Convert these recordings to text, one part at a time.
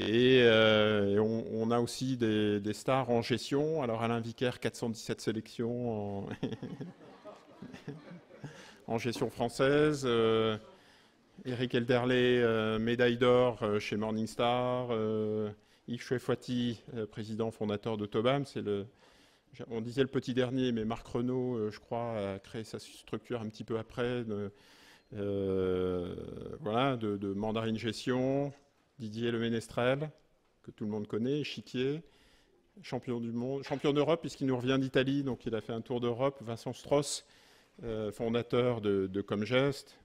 Et on a aussi des stars en gestion. Alors Alain Vicaire, 417 sélections en gestion française. Éric Elderley, médaille d'or chez Morningstar. Yves Chouet-Fouati, président fondateur de Tobam. On disait le petit dernier, mais Marc Renaud, je crois, a créé sa structure un petit peu après. Voilà, de Mandarine Gestion. Didier Le Ménestrel, que tout le monde connaît, échiquier, champion du monde, champion d'Europe puisqu'il nous revient d'Italie, donc il a fait un tour d'Europe. Vincent Strauss, fondateur de Comgest,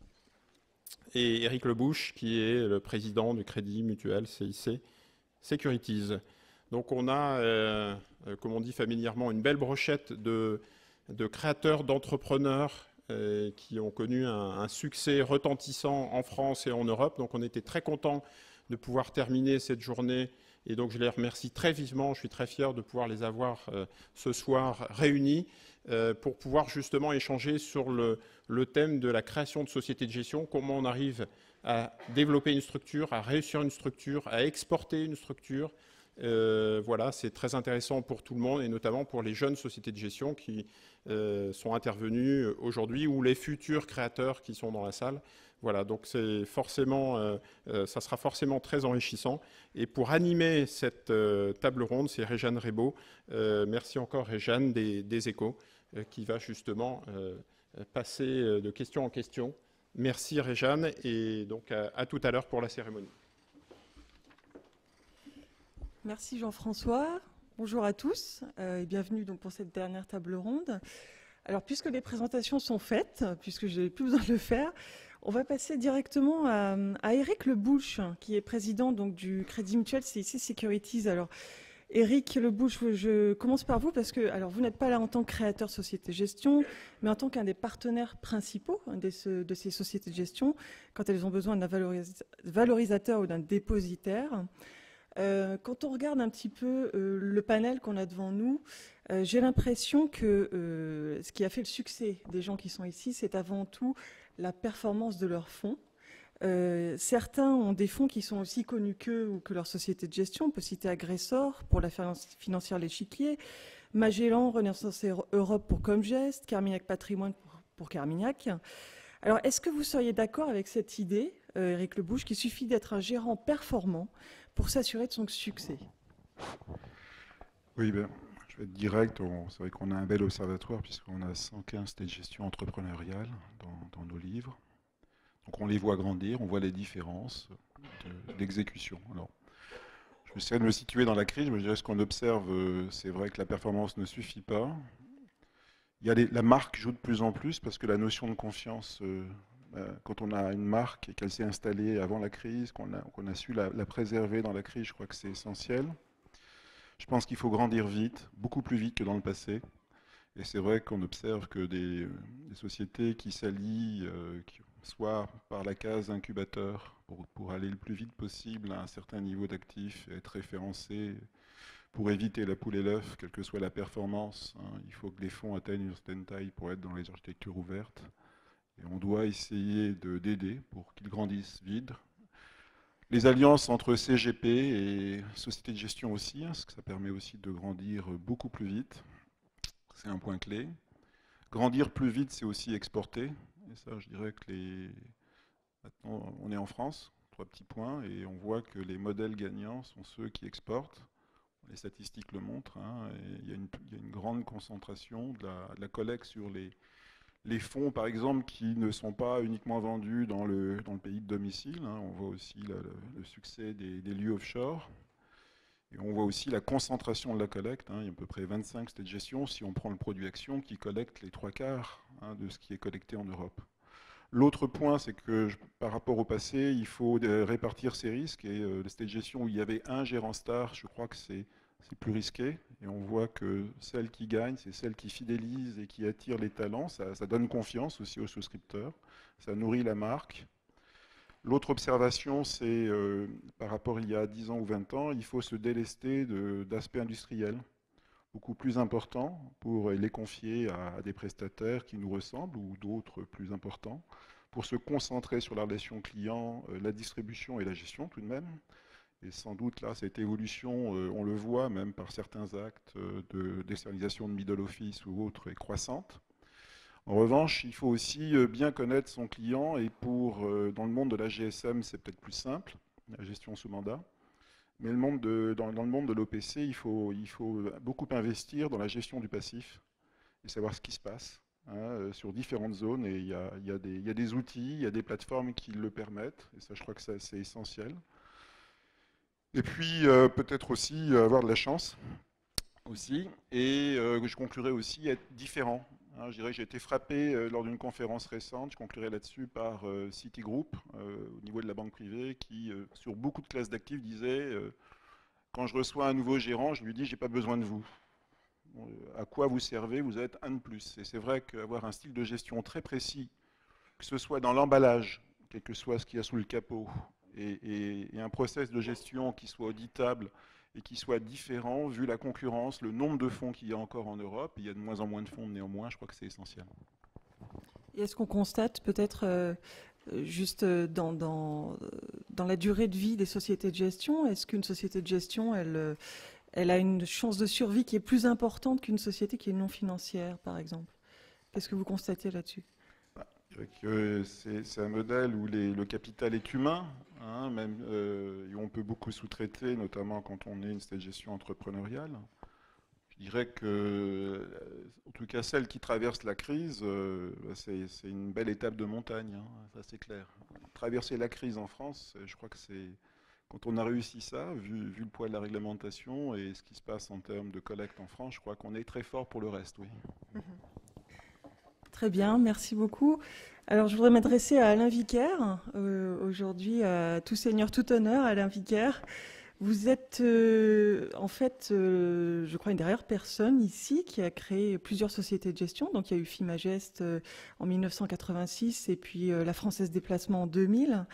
et Éric Lebouche, qui est le président du Crédit Mutuel CIC Securities. Donc on a, comme on dit familièrement, une belle brochette de créateurs, d'entrepreneurs qui ont connu un succès retentissant en France et en Europe. Donc on était très contents de pouvoir terminer cette journée. Et donc je les remercie très vivement. Je suis très fier de pouvoir les avoir ce soir réunis pour pouvoir justement échanger sur le thème de la création de sociétés de gestion, comment on arrive à développer une structure, à réussir une structure, à exporter une structure. Voilà, c'est très intéressant pour tout le monde et notamment pour les jeunes sociétés de gestion qui sont intervenues aujourd'hui ou les futurs créateurs qui sont dans la salle. Voilà, donc c'est forcément, ça sera forcément très enrichissant. Et pour animer cette table ronde, c'est Réjeanne Rebaud. Merci encore Réjeanne des Échos qui va justement passer de question en question. Merci Réjeanne et donc à tout à l'heure pour la cérémonie. Merci Jean-François. Bonjour à tous et bienvenue donc pour cette dernière table ronde. Alors puisque les présentations sont faites, puisque je n'ai plus besoin de le faire, on va passer directement à Éric Lebouche, qui est président donc, du Crédit Mutuel CIC Securities. Alors Éric Lebouche, je commence par vous parce que alors, vous n'êtes pas là en tant que créateur société de gestion, mais en tant qu'un des partenaires principaux de ces sociétés de gestion, quand elles ont besoin d'un valorisateur ou d'un dépositaire. Quand on regarde un petit peu le panel qu'on a devant nous, j'ai l'impression que ce qui a fait le succès des gens qui sont ici, c'est avant tout la performance de leurs fonds. Certains ont des fonds qui sont aussi connus qu'eux ou que leur société de gestion. On peut citer Agressor pour la financière L'Échiquier, Magellan, Renaissance Europe pour Comgest, Carmignac Patrimoine pour Carmignac. Alors, est-ce que vous seriez d'accord avec cette idée, Éric Lebouche, qu'il suffit d'être un gérant performant pour s'assurer de son succès? Oui, ben, je vais être direct. C'est vrai qu'on a un bel observatoire puisqu'on a 115 de gestion entrepreneuriale dans nos livres. Donc on les voit grandir, on voit les différences d'exécution. Alors, je me de me situer dans la crise, je me dirais ce qu'on observe, c'est vrai que la performance ne suffit pas. La marque joue de plus en plus parce que la notion de confiance, quand on a une marque et qu'elle s'est installée avant la crise, qu'on a su la préserver dans la crise, je crois que c'est essentiel. Je pense qu'il faut grandir vite, beaucoup plus vite que dans le passé. Et c'est vrai qu'on observe que des sociétés qui s'allient, soit par la case incubateur, pour aller le plus vite possible à un certain niveau d'actifs, être référencé, pour éviter la poule et l'œuf, quelle que soit la performance. Il faut que les fonds atteignent une certaine taille pour être dans les architectures ouvertes. Et on doit essayer d'aider pour qu'ils grandissent vite. Les alliances entre CGP et sociétés de gestion aussi, parce que ça permet aussi de grandir beaucoup plus vite. C'est un point clé. Grandir plus vite, c'est aussi exporter. Et ça, je dirais que maintenant, on est en France, 3 petits points, et on voit que les modèles gagnants sont ceux qui exportent. Les statistiques le montrent. Et il y a une grande concentration de la collecte sur les fonds, par exemple, qui ne sont pas uniquement vendus dans le pays de domicile. On voit aussi le succès des lieux offshore. Et on voit aussi la concentration de la collecte. Il y a à peu près 25 sociétés de gestion, si on prend le produit action, qui collecte les 3/4 de ce qui est collecté en Europe. L'autre point, c'est que par rapport au passé, il faut répartir ces risques. Et les sociétés de gestion où il y avait un gérant star, je crois que c'est plus risqué. Et on voit que celles qui gagnent, c'est celles qui fidélisent et qui attirent les talents. Ça donne confiance aussi aux souscripteurs. Ça nourrit la marque. L'autre observation, c'est par rapport il y a 10 ans ou 20 ans, il faut se délester d'aspects industriels beaucoup plus importants pour les confier à des prestataires qui nous ressemblent ou d'autres plus importants, pour se concentrer sur la relation client, la distribution et la gestion tout de même, Et sans doute, là, cette évolution, on le voit même par certains actes de d'externalisation de middle office ou autres, est croissante. En revanche, il faut aussi bien connaître son client et dans le monde de la GSM, c'est peut-être plus simple, la gestion sous mandat. Mais dans le monde de l'OPC, il faut beaucoup investir dans la gestion du passif et savoir ce qui se passe sur différentes zones. Et il y a des outils, il y a des plateformes qui le permettent. Et ça, je crois que c'est essentiel. Et puis, peut-être aussi avoir de la chance aussi. Et je conclurai aussi être différent. Je dirais que j'ai été frappé lors d'une conférence récente, je conclurai là-dessus, par Citigroup, au niveau de la banque privée, qui, sur beaucoup de classes d'actifs, disait quand je reçois un nouveau gérant, je lui dis j'ai pas besoin de vous. À quoi vous servez? Vous êtes un de plus. Et c'est vrai qu'avoir un style de gestion très précis, que ce soit dans l'emballage, quel que soit ce qu'il y a sous le capot, et un process de gestion qui soit auditable et qui soit différent, vu la concurrence, le nombre de fonds qu'il y a encore en Europe, il y a de moins en moins de fonds néanmoins, je crois que c'est essentiel. Et est-ce qu'on constate peut-être juste dans la durée de vie des sociétés de gestion, est-ce qu'une société de gestion, elle a une chance de survie qui est plus importante qu'une société qui est non financière, par exemple? Qu'est-ce que vous constatez là-dessus? Je dirais que c'est un modèle où le capital est humain, même, et on peut beaucoup sous-traiter, notamment quand on est une stage de gestion entrepreneuriale. Je dirais que, en tout cas, celle qui traverse la crise, c'est une belle étape de montagne, ça c'est clair. Traverser la crise en France, je crois que c'est, quand on a réussi ça, vu le poids de la réglementation et ce qui se passe en termes de collecte en France, je crois qu'on est très fort pour le reste, oui. Très bien, merci beaucoup. Alors, je voudrais m'adresser à Alain Vicaire, aujourd'hui, à tout seigneur, tout honneur, Alain Vicaire. Vous êtes en fait, je crois, une des rares personnes ici qui a créé plusieurs sociétés de gestion. Donc il y a eu Fimagest en 1986 et puis la Française des Placements en 2000.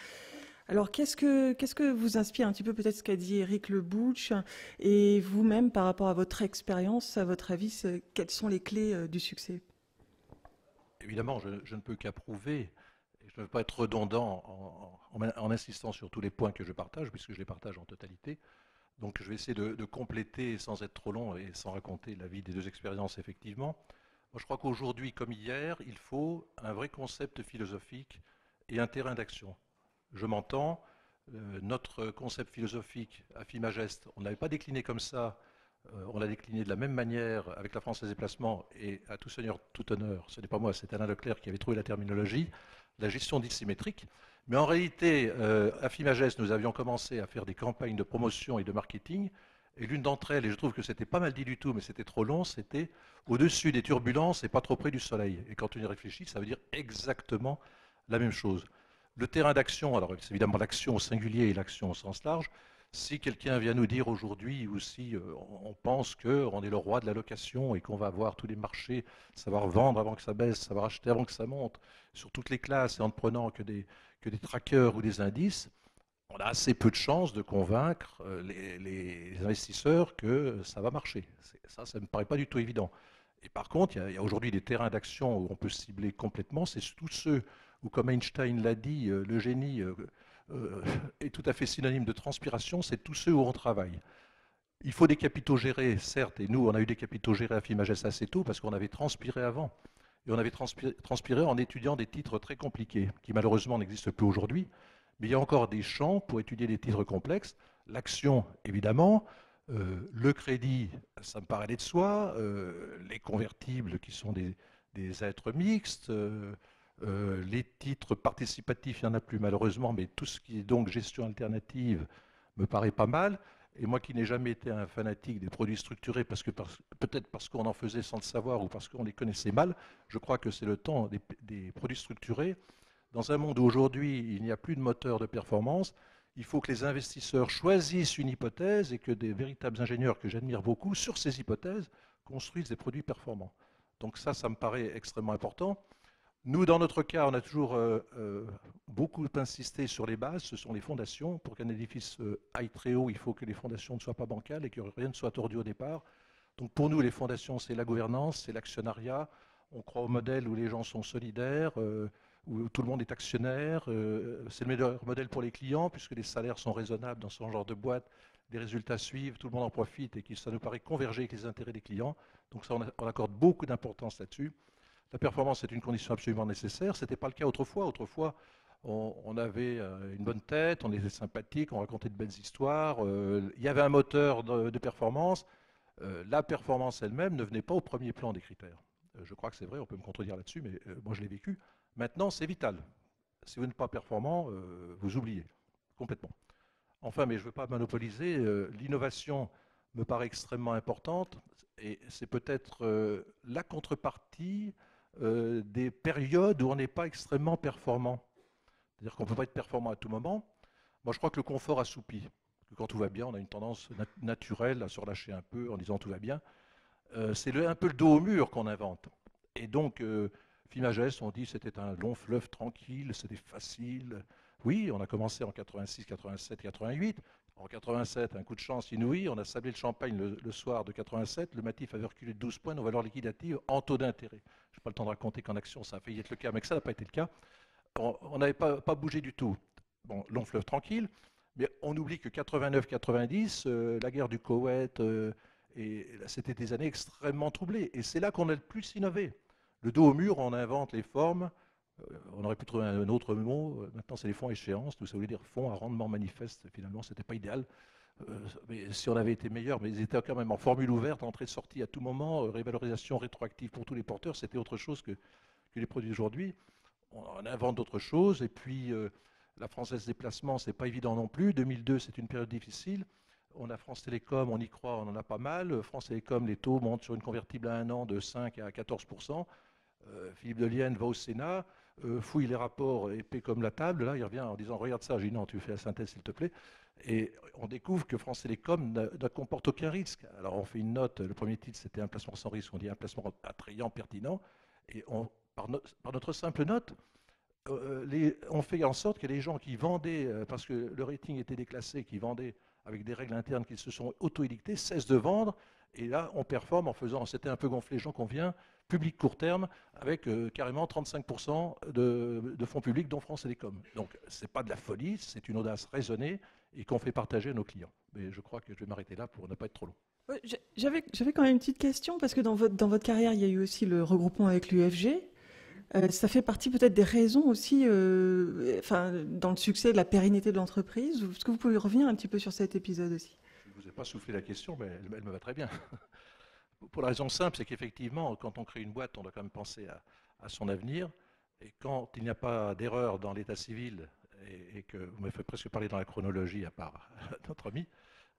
Alors qu'est-ce que vous inspire un petit peu peut-être ce qu'a dit Éric Le Bouch et vous-même par rapport à votre expérience, à votre avis, quelles sont les clés du succès? Évidemment, je ne peux qu'approuver. Je ne veux pas être redondant en insistant sur tous les points que je partage, puisque je les partage en totalité. Donc je vais essayer de compléter sans être trop long et sans raconter la vie des deux expériences, effectivement. Moi, je crois qu'aujourd'hui, comme hier, il faut un vrai concept philosophique et un terrain d'action. Je m'entends, notre concept philosophique à Fimagest, on ne l'avait pas décliné comme ça, on l'a décliné de la même manière avec la Française des Placements et à tout seigneur, tout honneur. Ce n'est pas moi, c'est Alain Leclerc qui avait trouvé la terminologie, la gestion dite symétrique. Mais en réalité, à Fimagest, nous avions commencé à faire des campagnes de promotion et de marketing. Et l'une d'entre elles, et je trouve que c'était pas mal dit du tout, mais c'était trop long, c'était au-dessus des turbulences et pas trop près du soleil. Et quand on y réfléchit, ça veut dire exactement la même chose. Le terrain d'action, alors c'est évidemment l'action au singulier et l'action au sens large. Si quelqu'un vient nous dire aujourd'hui, ou si on pense qu'on est le roi de la location et qu'on va avoir tous les marchés, savoir vendre avant que ça baisse, savoir acheter avant que ça monte, sur toutes les classes et en ne prenant que des trackers ou des indices, on a assez peu de chances de convaincre les investisseurs que ça va marcher. Ça ne me paraît pas du tout évident. Et par contre, il y a aujourd'hui des terrains d'action où on peut cibler complètement. C'est tous ceux où, comme Einstein l'a dit, le génie est tout à fait synonyme de transpiration, c'est tous ceux où on travaille. Il faut des capitaux gérés, certes, et nous, on a eu des capitaux gérés à Fimagest assez tôt parce qu'on avait transpiré avant. Et on avait transpiré en étudiant des titres très compliqués, qui malheureusement n'existent plus aujourd'hui. Mais il y a encore des champs pour étudier des titres complexes. L'action, évidemment. Le crédit, ça me paraît aller de soi. Les convertibles, qui sont des êtres mixtes. Les titres participatifs, il n'y en a plus malheureusement, mais tout ce qui est donc gestion alternative me paraît pas mal. Et moi qui n'ai jamais été un fanatique des produits structurés, peut-être parce qu'on en faisait sans le savoir ou parce qu'on les connaissait mal, je crois que c'est le temps des produits structurés. Dans un monde où aujourd'hui il n'y a plus de moteur de performance, il faut que les investisseurs choisissent une hypothèse et que des véritables ingénieurs que j'admire beaucoup, sur ces hypothèses, construisent des produits performants. Donc ça me paraît extrêmement important. Nous, dans notre cas, on a toujours beaucoup insisté sur les bases, ce sont les fondations. Pour qu'un édifice aille très haut, il faut que les fondations ne soient pas bancales et que rien ne soit tordu au départ. Donc pour nous, les fondations, c'est la gouvernance, c'est l'actionnariat. On croit au modèle où les gens sont solidaires, où tout le monde est actionnaire. C'est le meilleur modèle pour les clients, puisque les salaires sont raisonnables dans ce genre de boîte, les résultats suivent, tout le monde en profite, et que ça nous paraît converger avec les intérêts des clients. Donc ça, on accorde beaucoup d'importance là-dessus. La performance est une condition absolument nécessaire. Ce n'était pas le cas autrefois. Autrefois, on avait une bonne tête, on était sympathique, on racontait de belles histoires. Il y avait un moteur de performance. La performance elle-même ne venait pas au premier plan des critères. Je crois que c'est vrai, on peut me contredire là-dessus, mais moi je l'ai vécu. Maintenant, c'est vital. Si vous n'êtes pas performant, vous oubliez complètement. Enfin, mais je ne veux pas monopoliser. L'innovation me paraît extrêmement importante et c'est peut-être la contrepartie des périodes où on n'est pas extrêmement performant. C'est-à-dire qu'on ne peut pas être performant à tout moment. Moi, je crois que le confort assoupit. Que quand tout va bien, on a une tendance naturelle à se relâcher un peu en disant tout va bien. C'est un peu le dos au mur qu'on invente. Et donc, Fimagest, on dit que c'était un long fleuve tranquille, c'était facile. Oui, on a commencé en 86, 87, 88. En 87, un coup de chance inouï, on a sablé le champagne le soir de 87. Le Matif avait reculé de 12 points, nos valeurs liquidatives en taux d'intérêt. Je n'ai pas le temps de raconter qu'en action, ça a failli être le cas, mais que ça n'a pas été le cas. On n'avait pas bougé du tout. Bon, long fleuve tranquille, mais on oublie que 89-90, la guerre du Koweït, c'était des années extrêmement troublées. Et c'est là qu'on a le plus innové. Le dos au mur, on invente les formes. On aurait pu trouver un autre mot. Maintenant, c'est les fonds échéances. Tout ça voulait dire fonds à rendement manifeste. Finalement, ce n'était pas idéal. Mais si on avait été meilleur, mais ils étaient quand même en formule ouverte, entrée-sortie à tout moment, révalorisation rétroactive pour tous les porteurs. C'était autre chose que les produits d'aujourd'hui. On invente d'autres choses. Et puis, la Française des placements, ce n'est pas évident non plus. 2002, c'est une période difficile. On a France Télécom, on y croit, on en a pas mal. France Télécom, les taux montent sur une convertible à 1 an de 5 à 14%. Philippe Delienne va au Sénat, fouille les rapports épais comme la table. Là, il revient en disant « Regarde ça ». J'ai dit « Non, tu fais la synthèse, s'il te plaît ». Et on découvre que France Télécom ne comporte aucun risque. Alors, on fait une note. Le premier titre, c'était « Un placement sans risque ». On dit « Un placement attrayant, pertinent ». Et par notre simple note, on fait en sorte que les gens qui vendaient, parce que le rating était déclassé, qui vendaient avec des règles internes qui se sont auto-édictées, cessent de vendre. Et là, on performe en faisant, c'était un peu gonflé, j'en conviens, public court terme, avec carrément 35% de fonds publics, dont France Télécom. Donc, ce n'est pas de la folie, c'est une audace raisonnée et qu'on fait partager à nos clients. Mais je crois que je vais m'arrêter là pour ne pas être trop long. J'avais quand même une petite question, parce que dans votre carrière, il y a eu aussi le regroupement avec l'UFG. Ça fait partie peut-être des raisons aussi, dans le succès, de la pérennité de l'entreprise. Est-ce que vous pouvez revenir un petit peu sur cet épisode aussi? Je ne vous ai pas soufflé la question, mais elle me va très bien. Pour la raison simple, c'est qu'effectivement, quand on crée une boîte, on doit quand même penser à son avenir. Et quand il n'y a pas d'erreur dans l'état civil, et que vous m'avez fait presque parler dans la chronologie, à part notre ami,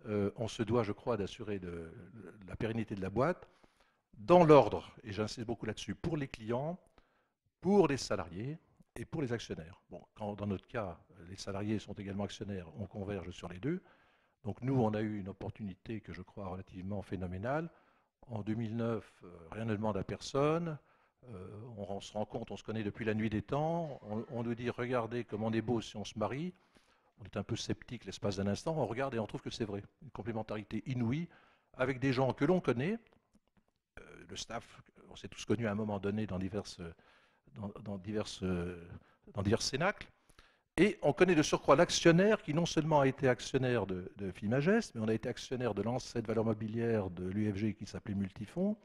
on se doit, je crois, d'assurer la pérennité de la boîte dans l'ordre, et j'insiste beaucoup là-dessus, pour les clients, pour les salariés et pour les actionnaires. Bon, quand dans notre cas, les salariés sont également actionnaires, on converge sur les deux. Donc nous, on a eu une opportunité que je crois relativement phénoménale. En 2009, rien ne demande à personne. On se rend compte, on se connaît depuis la nuit des temps. On nous dit, regardez comme on est beau si on se marie. On est un peu sceptique l'espace d'un instant. On regarde et on trouve que c'est vrai. Une complémentarité inouïe avec des gens que l'on connaît. Le staff, on s'est tous connus à un moment donné dans divers cénacles. Et on connaît de surcroît l'actionnaire qui non seulement a été actionnaire de Fimagest, mais on a été actionnaire de l'ancêtre valeur mobilière de l'UFG qui s'appelait Multifonds.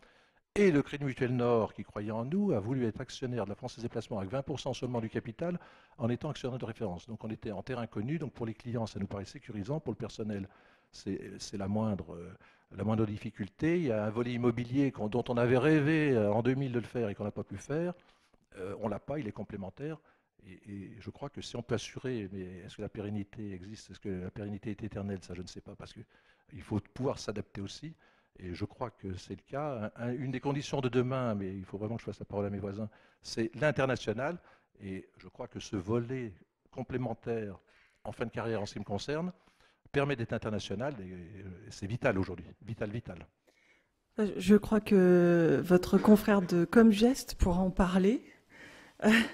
Et le Crédit Mutuel Nord, qui croyait en nous, a voulu être actionnaire de la Française des placements avec 20% seulement du capital en étant actionnaire de référence. Donc on était en terrain connu. Donc pour les clients, ça nous paraît sécurisant. Pour le personnel, c'est la moindre difficulté. Il y a un volet immobilier dont on avait rêvé en 2000 de le faire et qu'on n'a pas pu faire. On ne l'a pas, il est complémentaire. Et je crois que si on peut assurer, mais est-ce que la pérennité existe? Est-ce que la pérennité est éternelle? Ça, je ne sais pas, parce qu'il faut pouvoir s'adapter aussi. Et je crois que c'est le cas. Une des conditions de demain, mais il faut vraiment que je fasse la parole à mes voisins, c'est l'international. Et je crois que ce volet complémentaire en fin de carrière, en ce qui me concerne, permet d'être international. Et c'est vital aujourd'hui. Vital. Je crois que votre confrère de Comgest pourra en parler.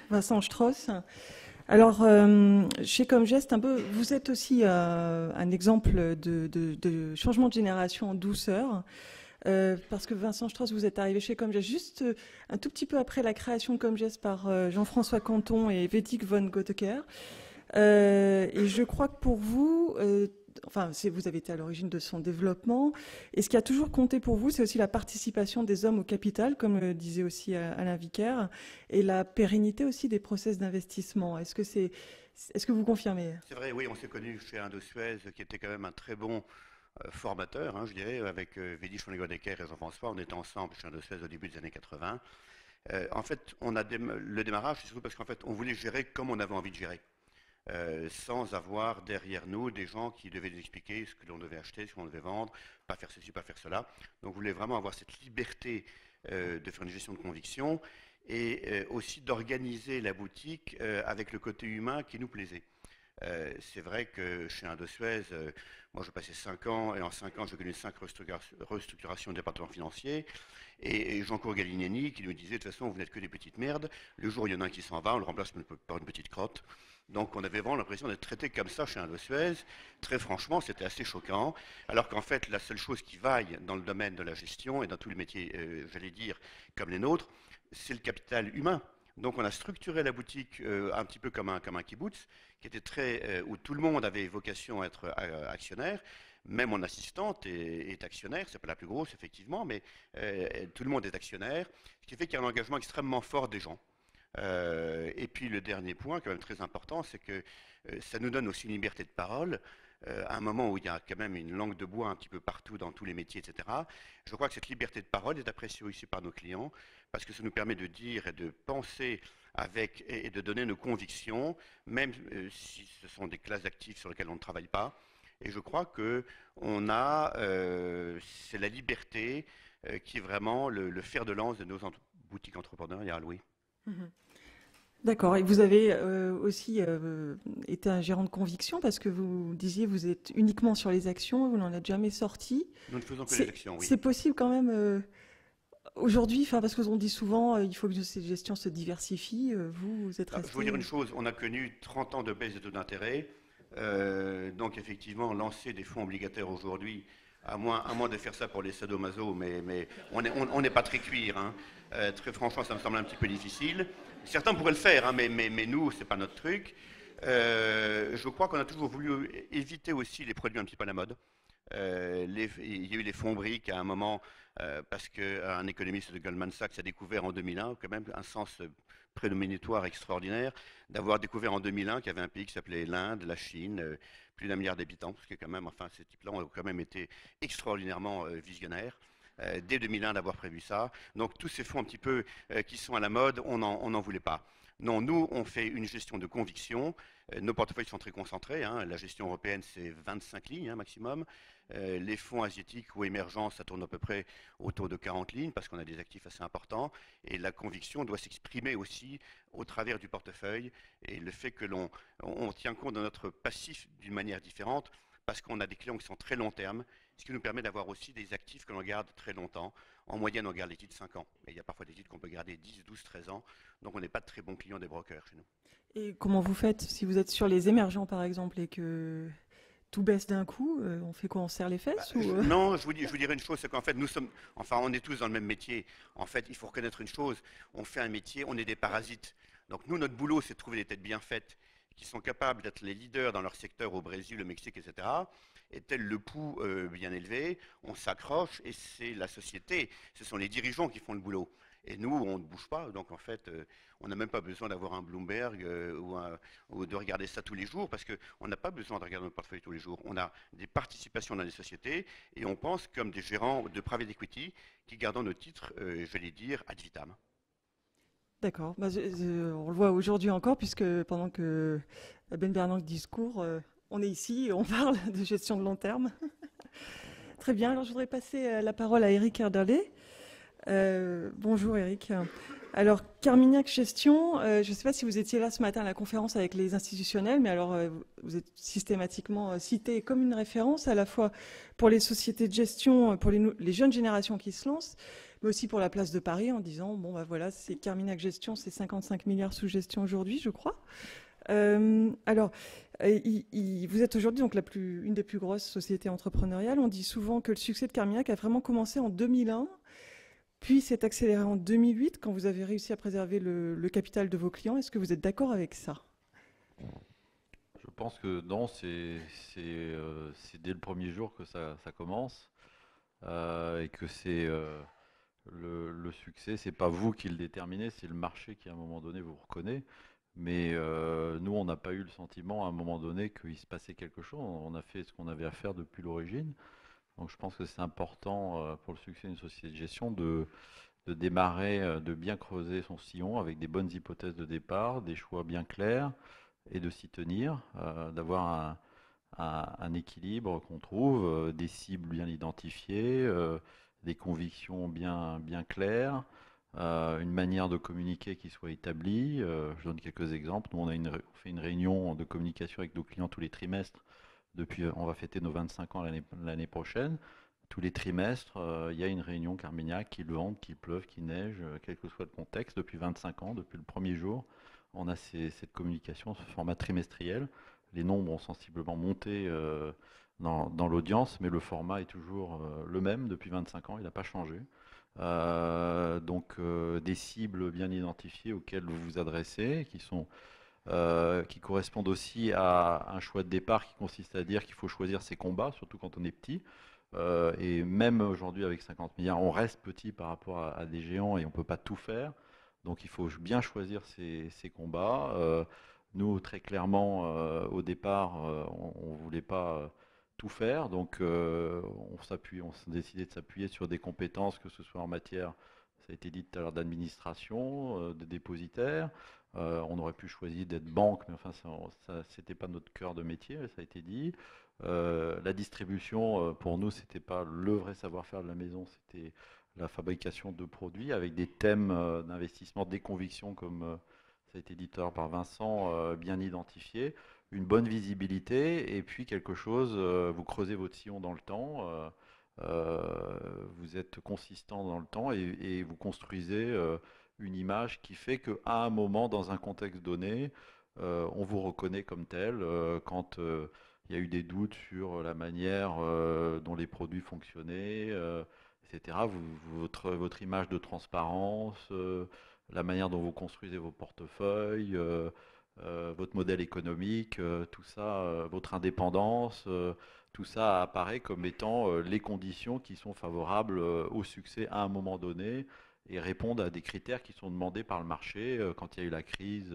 Vincent Strauss. Alors, chez Comgest, vous êtes aussi un exemple de changement de génération en douceur. parce que Vincent Strauss, vous êtes arrivé chez Comgest juste un tout petit peu après la création de Comgest par Jean-François Canton et Wettig von Goetteker. Et je crois que pour vous, vous avez été à l'origine de son développement. Et ce qui a toujours compté pour vous, c'est aussi la participation des hommes au capital, comme le disait aussi Alain Vicaire, et la pérennité aussi des process d'investissement. Est-ce que vous confirmez? C'est vrai, oui, on s'est connus chez Indosuez, qui était quand même un très bon formateur, hein, je dirais, avec Wettig von Goetteker et Jean-François. On était ensemble chez Indosuez au début des années 80. En fait, le démarrage, c'est surtout parce qu'en fait, on voulait gérer comme on avait envie de gérer. Sans avoir derrière nous des gens qui devaient nous expliquer ce que l'on devait acheter, ce qu'on devait vendre, pas faire ceci, pas faire cela. Donc, on voulait vraiment avoir cette liberté de faire une gestion de conviction et aussi d'organiser la boutique avec le côté humain qui nous plaisait. C'est vrai que chez Indosuez, moi je passais 5 ans, et en 5 ans j'ai connu 5 restructurations de département financier, et Jean-Claude Gallineni qui nous disait de toute façon vous n'êtes que des petites merdes, le jour où il y en a un qui s'en va, on le remplace par une petite crotte. Donc on avait vraiment l'impression d'être traité comme ça chez Indosuez. Très franchement, c'était assez choquant, alors qu'en fait la seule chose qui vaille dans le domaine de la gestion et dans tous les métiers, j'allais dire, comme les nôtres, c'est le capital humain. Donc on a structuré la boutique un petit peu comme un kibbutz, qui était où tout le monde avait vocation à être actionnaire. Même mon assistante est actionnaire, c'est pas la plus grosse effectivement, mais tout le monde est actionnaire, ce qui fait qu'il y a un engagement extrêmement fort des gens. Et puis le dernier point, quand même très important, c'est que ça nous donne aussi une liberté de parole. À un moment où il y a quand même une langue de bois un petit peu partout dans tous les métiers, etc. Je crois que cette liberté de parole est appréciée aussi par nos clients parce que ça nous permet de dire et de penser avec et de donner nos convictions, même si ce sont des classes d'actifs sur lesquelles on ne travaille pas. Et je crois que c'est la liberté qui est vraiment le fer de lance de nos boutiques entrepreneuriales, oui. Mmh. D'accord. Et vous avez aussi été un gérant de conviction parce que vous disiez vous êtes uniquement sur les actions, vous n'en êtes jamais sorti. Nous ne faisons que les actions, oui. C'est possible quand même aujourd'hui, parce qu'on dit souvent il faut que cette gestion se diversifie. Vous êtes resté... Je veux dire une chose, on a connu 30 ans de baisse des taux d'intérêt. Donc effectivement, lancer des fonds obligataires aujourd'hui, à moins de faire ça pour les sadomaso, mais on n'est pas très cuir. Hein. Très franchement, ça me semble un petit peu difficile. Certains pourraient le faire, hein, mais nous, c'est pas notre truc. Je crois qu'on a toujours voulu éviter aussi les produits un petit peu à la mode. Il y a eu les fonds briques à un moment, parce qu'un économiste de Goldman Sachs a découvert en 2001 quand même un sens prédominatoire extraordinaire, d'avoir découvert en 2001 qu'il y avait un pays qui s'appelait l'Inde, la Chine, plus d'1 milliard d'habitants, parce que quand même, enfin, ces types-là ont quand même été extraordinairement visionnaires. Dès 2001 d'avoir prévu ça. Donc tous ces fonds un petit peu qui sont à la mode, on n'en voulait pas. Non, nous, on fait une gestion de conviction. Nos portefeuilles sont très concentrés. Hein. La gestion européenne, c'est 25 lignes maximum. Les fonds asiatiques ou émergents, ça tourne à peu près autour de 40 lignes parce qu'on a des actifs assez importants. Et la conviction doit s'exprimer aussi au travers du portefeuille. Et le fait que on tient compte de notre passif d'une manière différente parce qu'on a des clients qui sont très long terme, ce qui nous permet d'avoir aussi des actifs que l'on garde très longtemps. En moyenne, on garde les titres 5 ans. Mais il y a parfois des titres qu'on peut garder 10, 12, 13 ans. Donc on n'est pas de très bons clients des brokers chez nous. Et comment vous faites si vous êtes sur les émergents, par exemple, et que tout baisse d'un coup? On fait quoi? On serre les fesses Non, je vous dirais une chose, c'est qu'en fait, on est tous dans le même métier. En fait, il faut reconnaître une chose. On fait un métier, on est des parasites. Donc nous, notre boulot, c'est de trouver des têtes bien faites qui sont capables d'être les leaders dans leur secteur au Brésil, au Mexique, etc. Et tel le pouls bien élevé, on s'accroche et c'est la société, ce sont les dirigeants qui font le boulot. Et nous, on ne bouge pas, donc en fait, on n'a même pas besoin d'avoir un Bloomberg ou de regarder ça tous les jours, parce qu'on n'a pas besoin de regarder notre portefeuille tous les jours. On a des participations dans les sociétés et on pense comme des gérants de private equity qui gardent nos titres, j'allais dire, ad vitam. D'accord. On le voit aujourd'hui encore, puisque pendant que Ben Bernanke discours, on est ici et on parle de gestion de long terme. Très bien. Alors, je voudrais passer la parole à Eric Erderlé. Bonjour Eric. Alors, Carmignac Gestion, je ne sais pas si vous étiez là ce matin à la conférence avec les institutionnels, mais alors vous êtes systématiquement cité comme une référence à la fois pour les sociétés de gestion, pour les jeunes générations qui se lancent, mais aussi pour la place de Paris en disant, bon, bah voilà, c'est Carmignac Gestion, c'est 55 milliards sous gestion aujourd'hui, je crois. Alors, vous êtes aujourd'hui donc une des plus grosses sociétés entrepreneuriales. On dit souvent que le succès de Carmignac a vraiment commencé en 2001, puis s'est accéléré en 2008 quand vous avez réussi à préserver le capital de vos clients. Est-ce que vous êtes d'accord avec ça? Je pense que non, c'est dès le premier jour que ça commence et que c'est le succès, c'est pas vous qui le déterminez, c'est le marché qui à un moment donné vous reconnaît. Mais nous, on n'a pas eu le sentiment à un moment donné qu'il se passait quelque chose. On a fait ce qu'on avait à faire depuis l'origine. Donc je pense que c'est important pour le succès d'une société de gestion de démarrer, de bien creuser son sillon avec des bonnes hypothèses de départ, des choix bien clairs et de s'y tenir, d'avoir un équilibre qu'on trouve, des cibles bien identifiées, des convictions bien claires, une manière de communiquer qui soit établie. Je donne quelques exemples. Nous, on fait une réunion de communication avec nos clients tous les trimestres. On va fêter nos 25 ans l'année prochaine. Tous les trimestres, il y a une réunion Carmignac, qu'il vente, qu'il pleuve, qu'il neige, quel que soit le contexte. Depuis 25 ans, depuis le premier jour, on a cette communication, ce format trimestriel. Les nombres ont sensiblement monté dans l'audience, mais le format est toujours le même depuis 25 ans, il n'a pas changé. Donc des cibles bien identifiées auxquelles vous vous adressez, qui correspondent aussi à un choix de départ qui consiste à dire qu'il faut choisir ses combats, surtout quand on est petit. Et même aujourd'hui avec 50 milliards, on reste petit par rapport à des géants et on ne peut pas tout faire. Donc il faut bien choisir ses combats. Nous, très clairement, au départ, on ne voulait pas tout faire. Donc on s'est décidé de s'appuyer sur des compétences, que ce soit en matière, ça a été dit tout à l'heure, d'administration, de dépositaire. On aurait pu choisir d'être banque, mais enfin, c'était pas notre cœur de métier, ça a été dit. La distribution, pour nous, c'était pas le vrai savoir-faire de la maison, c'était la fabrication de produits avec des thèmes d'investissement, des convictions, comme ça a été dit tout à l'heure par Vincent, bien identifiés, une bonne visibilité, et puis quelque chose, vous creusez votre sillon dans le temps, vous êtes consistant dans le temps, et vous construisez une image qui fait qu'à un moment, dans un contexte donné, on vous reconnaît comme tel. Quand il y a eu des doutes sur la manière dont les produits fonctionnaient, etc. Votre image de transparence, la manière dont vous construisez vos portefeuilles, votre modèle économique, tout ça, votre indépendance, tout ça apparaît comme étant les conditions qui sont favorables au succès à un moment donné et répondent à des critères qui sont demandés par le marché. Quand il y a eu la crise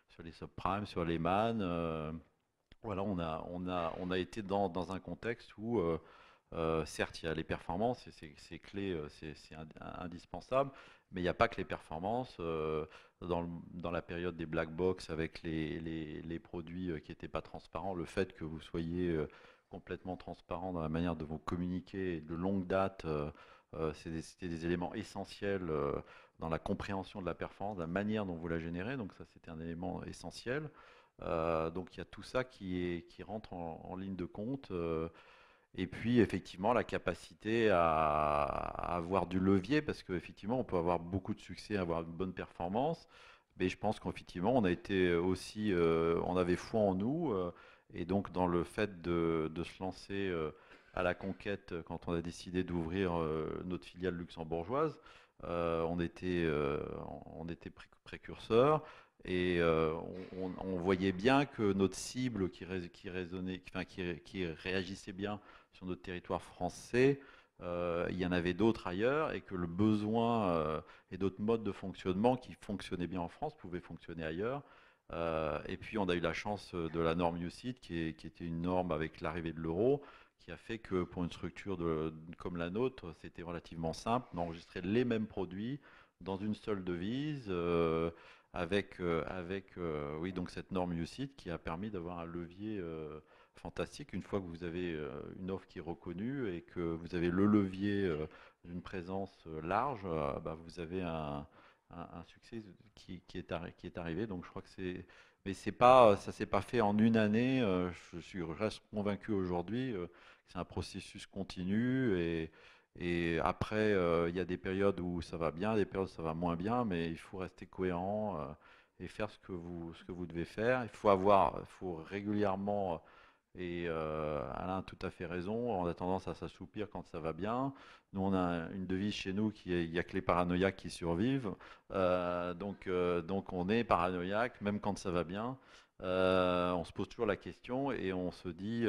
sur les subprimes, sur les man, voilà, on a été dans un contexte où, certes, il y a les performances, et c'est clé, c'est indispensable, mais il n'y a pas que les performances. Dans la période des black box avec les produits qui n'étaient pas transparents, le fait que vous soyez complètement transparent dans la manière de vous communiquer de longue date, c'était des éléments essentiels dans la compréhension de la performance, de la manière dont vous la générez, donc ça c'était un élément essentiel. Donc il y a tout ça qui rentre en ligne de compte. Et puis effectivement la capacité à avoir du levier, parce qu'effectivement on peut avoir beaucoup de succès, avoir une bonne performance, mais je pense qu'effectivement on a été aussi, on avait foi en nous, et donc dans le fait de se lancer à la conquête quand on a décidé d'ouvrir notre filiale luxembourgeoise, on était précurseurs. Et on voyait bien que notre cible qui résonnait, enfin, qui réagissait bien sur notre territoire français, il y en avait d'autres ailleurs, et que le besoin et d'autres modes de fonctionnement qui fonctionnaient bien en France pouvaient fonctionner ailleurs. Et puis on a eu la chance de la norme UCITS, qui était une norme avec l'arrivée de l'euro, qui a fait que pour une structure comme la nôtre, c'était relativement simple d'enregistrer les mêmes produits dans une seule devise. Oui, donc cette norme UCITS qui a permis d'avoir un levier fantastique. Une fois que vous avez une offre qui est reconnue et que vous avez le levier d'une présence large, bah, vous avez un succès qui est arrivé. Donc je crois que mais ça s'est pas fait en une année. Reste convaincu aujourd'hui que c'est un processus continu, et après, il y a des périodes où ça va bien, des périodes où ça va moins bien, mais il faut rester cohérent et faire ce que vous devez faire. Il faut régulièrement, et Alain a tout à fait raison, on a tendance à s'assoupir quand ça va bien. Nous, on a une devise chez nous qui est « il n'y a que les paranoïaques qui survivent ». Donc on est paranoïaque, même quand ça va bien. On se pose toujours la question et on se dit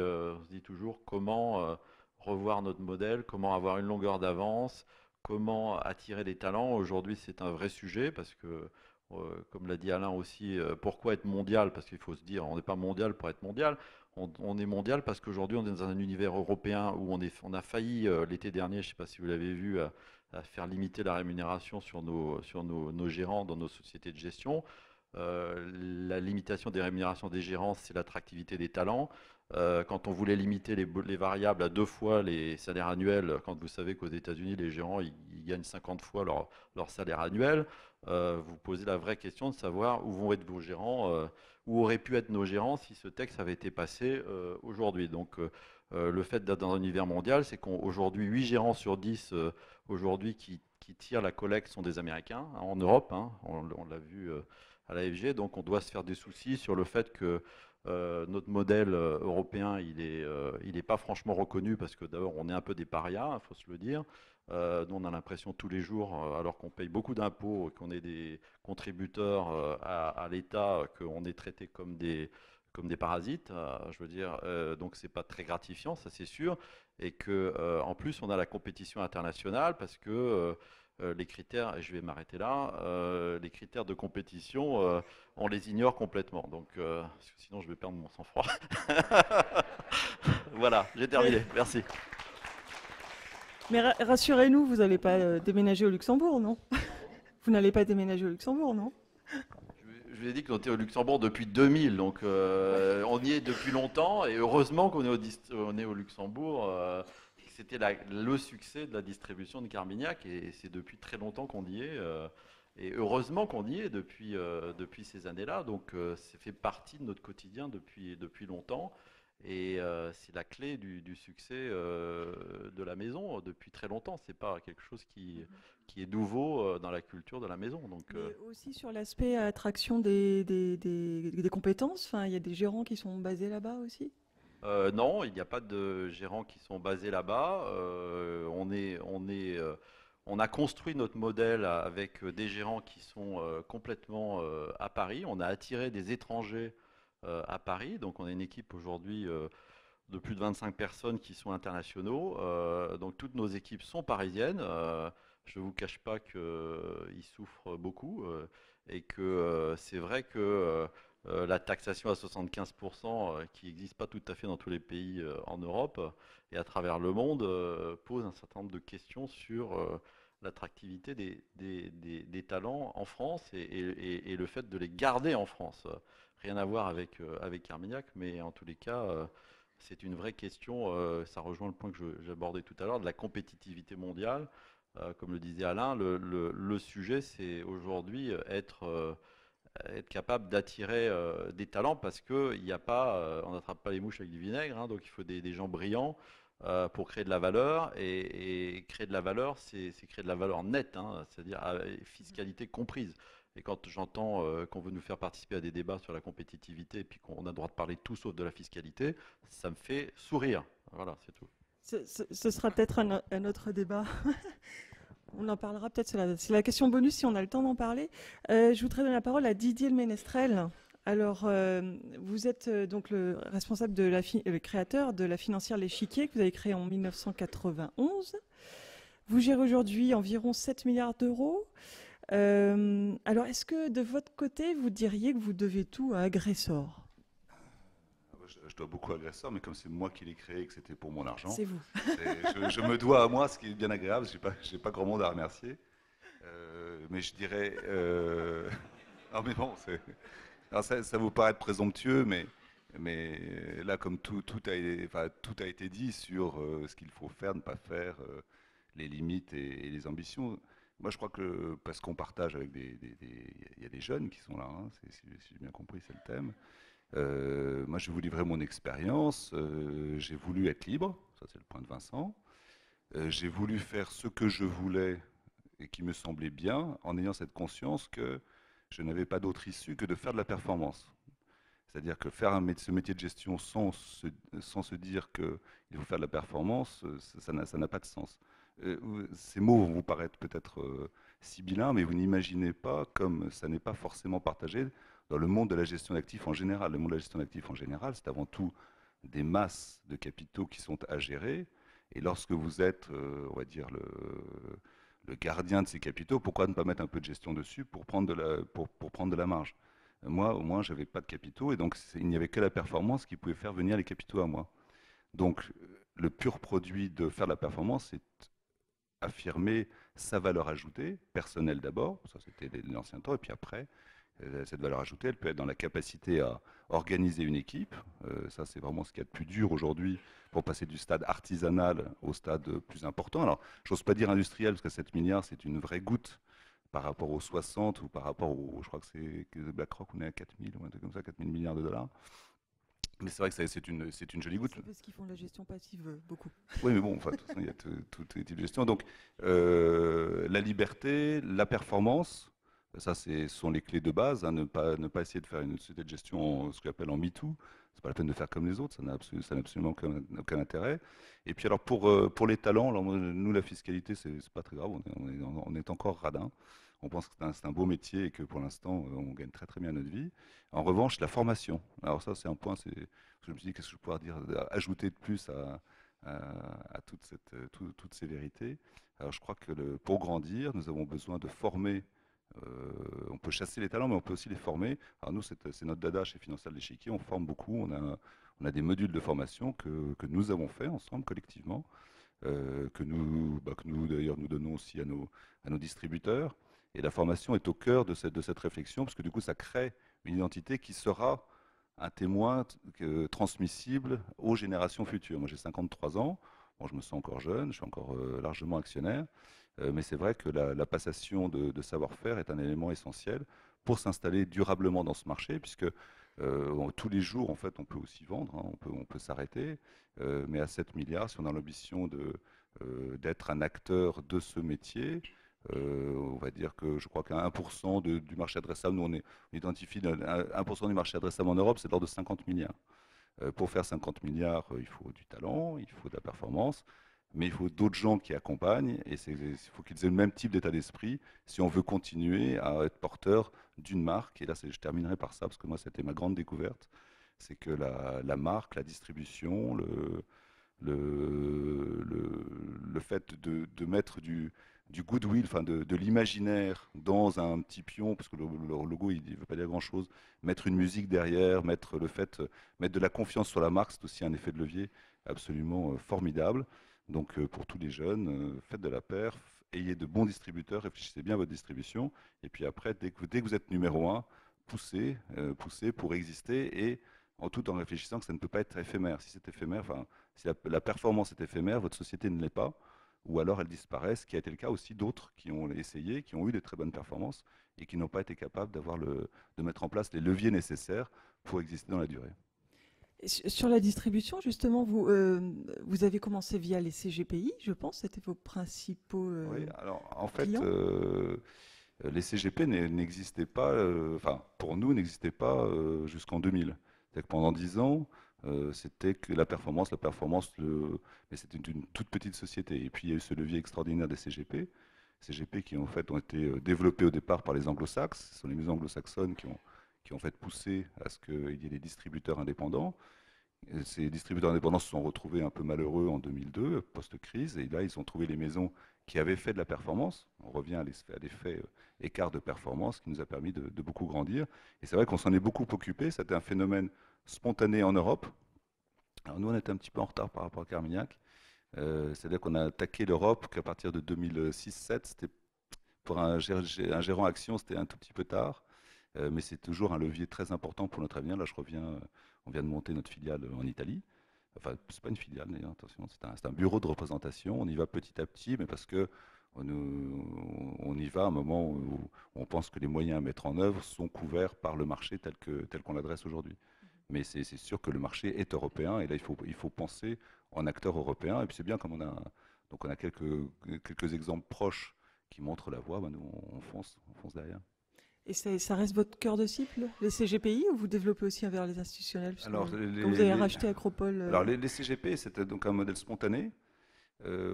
toujours comment revoir notre modèle, comment avoir une longueur d'avance, comment attirer des talents. Aujourd'hui, c'est un vrai sujet parce que, comme l'a dit Alain aussi, pourquoi être mondial? Parce qu'il faut se dire, on n'est pas mondial pour être mondial. On est mondial parce qu'aujourd'hui, on est dans un univers européen où on a failli l'été dernier, je ne sais pas si vous l'avez vu, à faire limiter la rémunération sur nos gérants dans nos sociétés de gestion. La limitation des rémunérations des gérants, c'est l'attractivité des talents. Quand on voulait limiter les variables à 2 fois les salaires annuels, quand vous savez qu'aux États-Unis, les gérants ils gagnent 50 fois leur salaire annuel, vous posez la vraie question de savoir où vont être vos gérants, où auraient pu être nos gérants si ce texte avait été passé aujourd'hui. Donc le fait d'être dans un univers mondial, c'est qu'aujourd'hui, 8 gérants sur 10 aujourd'hui qui tirent la collecte sont des Américains, hein, en Europe, hein, on l'a vu à l'AFG, donc on doit se faire des soucis sur le fait que notre modèle européen, il est pas franchement reconnu parce que d'abord on est un peu des parias, il faut se le dire. Nous on a l'impression tous les jours, alors qu'on paye beaucoup d'impôts, qu'on est des contributeurs à l'État, qu'on est traité comme des parasites, je veux dire, donc c'est pas très gratifiant, ça c'est sûr, et que en plus on a la compétition internationale parce que les critères, et je vais m'arrêter là, les critères de compétition, on les ignore complètement. Donc, parce que sinon, je vais perdre mon sang-froid. Voilà, j'ai terminé. Merci. Mais rassurez-nous, vous n'allez pas déménager au Luxembourg, non? Vous n'allez pas déménager au Luxembourg, non? Je vous ai dit qu'on était au Luxembourg depuis 2000, donc on y est depuis longtemps, et heureusement qu'on est au Luxembourg. C'était le succès de la distribution de Carmignac, et c'est depuis très longtemps qu'on y est. Et heureusement qu'on y est depuis ces années-là. Donc ça fait partie de notre quotidien depuis longtemps. Et c'est la clé du succès de la maison depuis très longtemps. C'est pas quelque chose qui est nouveau dans la culture de la maison. Donc, mais aussi sur l'aspect attraction des compétences. Enfin, il y a des gérants qui sont basés là-bas aussi. Non, il n'y a pas de gérants qui sont basés là-bas. On a construit notre modèle avec des gérants qui sont complètement à Paris. On a attiré des étrangers à Paris. Donc on a une équipe aujourd'hui de plus de 25 personnes qui sont internationaux. Donc toutes nos équipes sont parisiennes. Je ne vous cache pas qu'ils souffrent beaucoup et que c'est vrai que la taxation à 75% qui n'existe pas tout à fait dans tous les pays en Europe et à travers le monde pose un certain nombre de questions sur l'attractivité des talents en France et le fait de les garder en France. Rien à voir avec Carmignac, mais en tous les cas, c'est une vraie question. Ça rejoint le point que j'abordais tout à l'heure de la compétitivité mondiale. Comme le disait Alain, le sujet, c'est aujourd'hui être capable d'attirer des talents parce que il y a pas, on n'attrape pas les mouches avec du vinaigre, hein, donc il faut des gens brillants pour créer de la valeur et créer de la valeur, c'est créer de la valeur nette, hein, c'est-à-dire fiscalité comprise. Et quand j'entends qu'on veut nous faire participer à des débats sur la compétitivité et puis qu'on a le droit de parler tout sauf de la fiscalité, ça me fait sourire. Voilà, c'est tout. Ce sera peut-être un autre débat. On en parlera peut-être, c'est la question bonus si on a le temps d'en parler. Je voudrais donner la parole à Didier Le Ménestrel. Alors, vous êtes donc le responsable le créateur de la financière L'Échiquier que vous avez créée en 1991. Vous gérez aujourd'hui environ 7 milliards d'euros. Alors, est-ce que de votre côté, vous diriez que vous devez tout à Agressor? Je dois beaucoup à Agressor, mais comme c'est moi qui l'ai créé et que c'était pour mon argent, C'est vous. je me dois à moi, ce qui est bien agréable. Je n'ai pas grand monde à remercier. Mais je dirais... Non mais bon, alors ça vous paraît présomptueux, mais là, comme tout a été dit sur ce qu'il faut faire, ne pas faire, les limites et les ambitions. Moi, je crois que, parce qu'on partage avec il y a des jeunes qui sont là, hein, si j'ai bien compris, c'est le thème. Moi, je vais vous livrer mon expérience. J'ai voulu être libre, ça c'est le point de Vincent. J'ai voulu faire ce que je voulais et qui me semblait bien, en ayant cette conscience que je n'avais pas d'autre issue que de faire de la performance. C'est-à-dire que faire ce métier de gestion sans se dire qu'il faut faire de la performance, ça n'a pas de sens. Ces mots vont vous paraître peut-être sibyllins, mais vous n'imaginez pas comme ça n'est pas forcément partagé dans le monde de la gestion d'actifs en général. Le monde de la gestion d'actifs en général, c'est avant tout des masses de capitaux qui sont à gérer. Et lorsque vous êtes, on va dire, le gardien de ces capitaux, pourquoi ne pas mettre un peu de gestion dessus pour prendre de la marge? Moi, au moins, je n'avais pas de capitaux, et donc il n'y avait que la performance qui pouvait faire venir les capitaux à moi. Donc, le pur produit de faire de la performance, c'est affirmer sa valeur ajoutée, personnelle d'abord, ça c'était l'ancien temps, et puis après, cette valeur ajoutée, elle peut être dans la capacité à organiser une équipe. Ça, c'est vraiment ce qu'il y a de plus dur aujourd'hui pour passer du stade artisanal au stade plus important. Alors, j'ose pas dire industriel, parce que 7 milliards, c'est une vraie goutte par rapport aux 60 ou par rapport je crois que c'est que BlackRock, on est à 4 000 ou un truc comme ça, 4 000 milliards de dollars. Mais c'est vrai que c'est une jolie goutte. C'est parce qu'ils font de la gestion passive beaucoup. Oui, mais bon, enfin, de toute façon, il y a tout type de gestion. Donc, la liberté, la performance, ça, ce sont les clés de base. Hein, ne pas essayer de faire une société de gestion, ce qu'on appelle en MeToo. C'est pas la peine de faire comme les autres, ça n'a absolument aucun intérêt. Et puis alors pour les talents, alors nous la fiscalité c'est pas très grave, on est encore radin. On pense que c'est un beau métier et que pour l'instant on gagne très très bien notre vie. En revanche, la formation. Alors ça c'est un point, je me suis dit qu'est-ce que je pourrais dire, ajouter de plus à toutes ces vérités. Alors je crois que pour grandir, nous avons besoin de former. On peut chasser les talents, mais on peut aussi les former. Alors nous, c'est notre dada chez Financial l'Échiquier, on forme beaucoup, on a des modules de formation que nous avons fait ensemble, collectivement, que nous d'ailleurs, nous donnons aussi à nos distributeurs. Et la formation est au cœur de cette réflexion, parce que du coup, ça crée une identité qui sera un témoin transmissible aux générations futures. Moi, j'ai 53 ans, bon, je me sens encore jeune, je suis encore largement actionnaire. Mais c'est vrai que la passation de savoir-faire est un élément essentiel pour s'installer durablement dans ce marché, puisque tous les jours, en fait, on peut aussi vendre, hein, on peut s'arrêter, mais à 7 milliards, si on a l'ambition d'être un acteur de ce métier, on va dire que je crois qu'à 1% du marché adressable, nous on identifie 1% du marché adressable en Europe, c'est de l'ordre de 50 milliards. Pour faire 50 milliards, il faut du talent, il faut de la performance, mais il faut d'autres gens qui accompagnent, et il faut qu'ils aient le même type d'état d'esprit si on veut continuer à être porteur d'une marque. Et là, je terminerai par ça, parce que moi, c'était ma grande découverte, c'est que la marque, la distribution, le fait de mettre du goodwill, enfin de l'imaginaire dans un petit pion, parce que le logo, il ne veut pas dire grand-chose, mettre une musique derrière, mettre de la confiance sur la marque, c'est aussi un effet de levier absolument formidable. Donc pour tous les jeunes, faites de la perf, ayez de bons distributeurs, réfléchissez bien à votre distribution, et puis après, dès que vous êtes numéro 1, poussez pour exister, et tout en réfléchissant que ça ne peut pas être éphémère. Si c'est éphémère, enfin, si la performance est éphémère, votre société ne l'est pas, ou alors elle disparaît, ce qui a été le cas aussi d'autres qui ont essayé, qui ont eu de très bonnes performances, et qui n'ont pas été capables de mettre en place les leviers nécessaires pour exister dans la durée. Sur la distribution, justement, vous avez commencé via les CGPI, je pense, c'était vos principaux Oui, alors en fait, clients. Les CGP n'existaient pas, enfin pour nous, n'existaient pas jusqu'en 2000. C'est-à-dire que pendant 10 ans, c'était que la performance, mais c'était une toute petite société. Et puis il y a eu ce levier extraordinaire des CGP qui en fait ont été développés au départ par les anglo-saxes. Ce sont les maisons anglo-saxonnes qui ont en fait poussé à ce qu'il y ait des distributeurs indépendants. Et ces distributeurs indépendants se sont retrouvés un peu malheureux en 2002, post-crise, et là ils ont trouvé les maisons qui avaient fait de la performance. On revient à l'effet écart de performance qui nous a permis de beaucoup grandir. Et c'est vrai qu'on s'en est beaucoup occupé, c'était un phénomène spontané en Europe. Alors nous on était un petit peu en retard par rapport à Carmignac, c'est-à-dire qu'on a attaqué l'Europe qu'à partir de 2006-2007, c'était pour un gérant action, c'était un tout petit peu tard. Mais c'est toujours un levier très important pour notre avenir. Là, on vient de monter notre filiale en Italie. Enfin, c'est pas une filiale, attention, c'est un bureau de représentation. On y va petit à petit, mais parce que on y va à un moment où on pense que les moyens à mettre en œuvre sont couverts par le marché tel qu'on l'adresse aujourd'hui. Mais c'est sûr que le marché est européen, et là, il faut penser en acteur européen. Et puis c'est bien comme on a quelques exemples proches qui montrent la voie, nous on fonce derrière. Et ça reste votre cœur de cible, les CGPI, ou vous développez aussi vers les institutionnels? Alors, quand vous avez racheté Acropole. Alors les CGP, c'était donc un modèle spontané.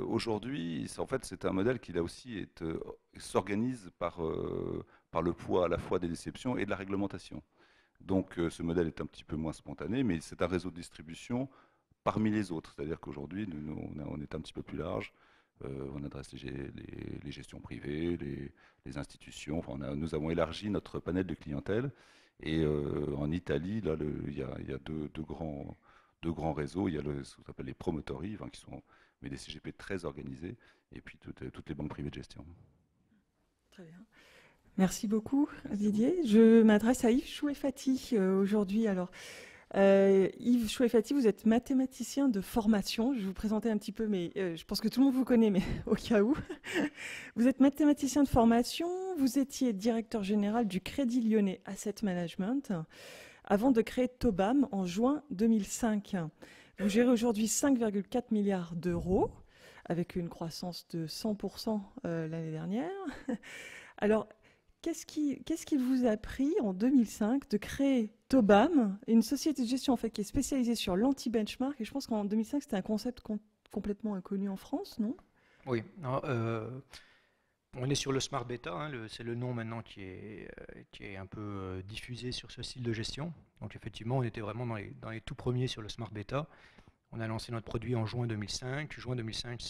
Aujourd'hui, en fait, c'est un modèle qui là aussi s'organise par le poids à la fois des déceptions et de la réglementation. Donc ce modèle est un petit peu moins spontané, mais c'est un réseau de distribution parmi les autres. C'est-à-dire qu'aujourd'hui, on est un petit peu plus large. On adresse les gestions privées, les institutions. Enfin, nous avons élargi notre panel de clientèle. Et en Italie, là, il y a deux grands réseaux. Il y a ce qu'on appelle les promotori, enfin, qui sont mais des CGP très organisés, et puis toutes les banques privées de gestion. Très bien. Merci beaucoup, Didier. Je m'adresse à Yves Chouefati aujourd'hui. Alors, Yves Chouefati, vous êtes mathématicien de formation. Je vais vous présenter un petit peu, mais je pense que tout le monde vous connaît, mais au cas où. Vous êtes mathématicien de formation, vous étiez directeur général du Crédit Lyonnais Asset Management, avant de créer Tobam en juin 2005. Vous gérez aujourd'hui 5,4 milliards d'euros, avec une croissance de 100% l'année dernière. Alors, qu'est-ce qui vous a pris en 2005 de créer Tobam, une société de gestion en fait, qui est spécialisée sur l'anti-benchmark? Et je pense qu'en 2005, c'était un concept complètement inconnu en France, non? Oui. On est sur le Smart Beta, hein, c'est le nom maintenant qui est un peu diffusé sur ce style de gestion. Donc effectivement, on était vraiment dans les tout premiers sur le Smart Beta. On a lancé notre produit en juin 2005. Juin 2005,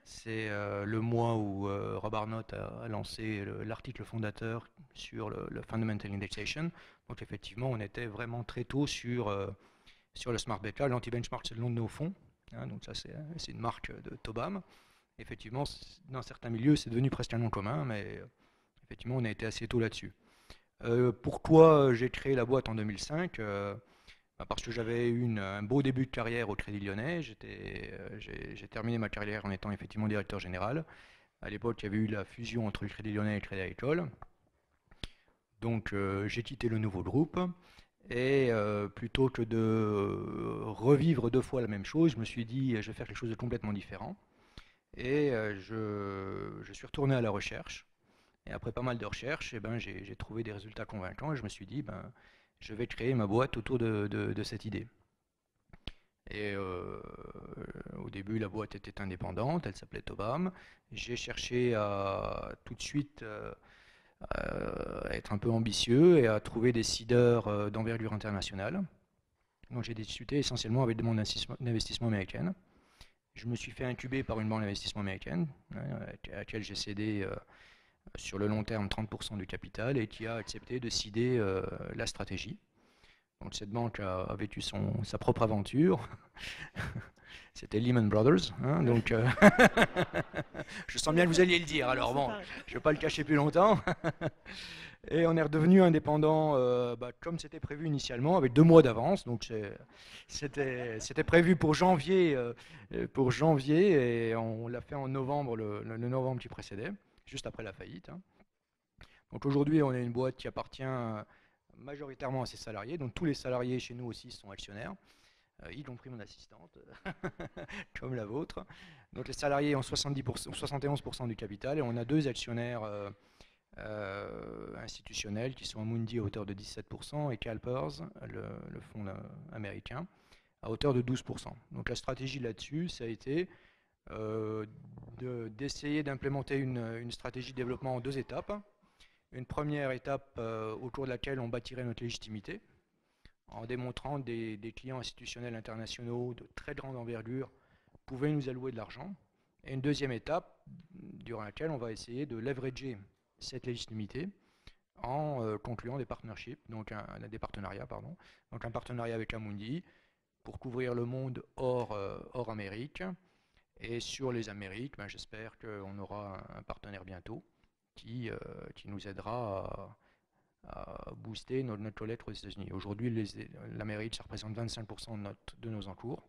c'est le mois où Rob Arnott a lancé l'article fondateur sur le Fundamental Indexation. Donc effectivement, on était vraiment très tôt sur le Smart Beta. L'anti-benchmark, c'est le nom de nos fonds. Hein, donc ça, c'est une marque de Tobam. Effectivement, dans certains milieux, c'est devenu presque un nom commun, mais effectivement, on a été assez tôt là-dessus. Pourquoi j'ai créé la boîte en 2005 parce que j'avais eu un beau début de carrière au Crédit Lyonnais. J'ai terminé ma carrière en étant effectivement directeur général. À l'époque, il y avait eu la fusion entre le Crédit Lyonnais et le Crédit Agricole. Donc, j'ai quitté le nouveau groupe. Et plutôt que de revivre deux fois la même chose, je me suis dit, je vais faire quelque chose de complètement différent. Et je suis retourné à la recherche. Et après pas mal de recherches, j'ai trouvé des résultats convaincants. Et je me suis dit, je vais créer ma boîte autour de cette idée. Et au début, la boîte était indépendante, elle s'appelait Tobam. J'ai cherché à tout de suite à être un peu ambitieux et à trouver des seeders d'envergure internationale. Donc j'ai discuté essentiellement avec des banques d'investissement américaines. Je me suis fait incuber par une banque d'investissement américaine, à laquelle j'ai cédé sur le long terme 30% du capital et qui a accepté de seeder la stratégie. Donc cette banque a vécu sa propre aventure. C'était Lehman Brothers. Hein, donc je sens bien que vous alliez le dire. Alors bon, je ne vais pas le cacher plus longtemps. Et on est redevenu indépendant comme c'était prévu initialement, avec 2 mois d'avance. Donc c'était prévu pour janvier, et on l'a fait en novembre, le novembre qui précédait, juste après la faillite. Hein. Donc aujourd'hui, on est une boîte qui appartient majoritairement à ses salariés. Donc tous les salariés chez nous aussi sont actionnaires, y compris mon assistante, comme la vôtre. Donc les salariés ont 71% du capital et on a 2 actionnaires institutionnels qui sont Amundi à hauteur de 17% et CalPERS, le fonds américain, à hauteur de 12%. Donc la stratégie là-dessus, ça a été d'essayer d'implémenter une stratégie de développement en 2 étapes. Une première étape au cours de laquelle on bâtirait notre légitimité en démontrant des clients institutionnels internationaux de très grande envergure pouvaient nous allouer de l'argent. Et une deuxième étape durant laquelle on va essayer de leverager cette légitimité en concluant des partnerships, donc des partenariats, pardon. Donc un partenariat avec Amundi pour couvrir le monde hors Amérique. Et sur les Amériques, j'espère qu'on aura un partenaire bientôt qui nous aidera à booster notre collecte aux États-Unis. Aujourd'hui, l'Amérique, ça représente 25% de nos encours.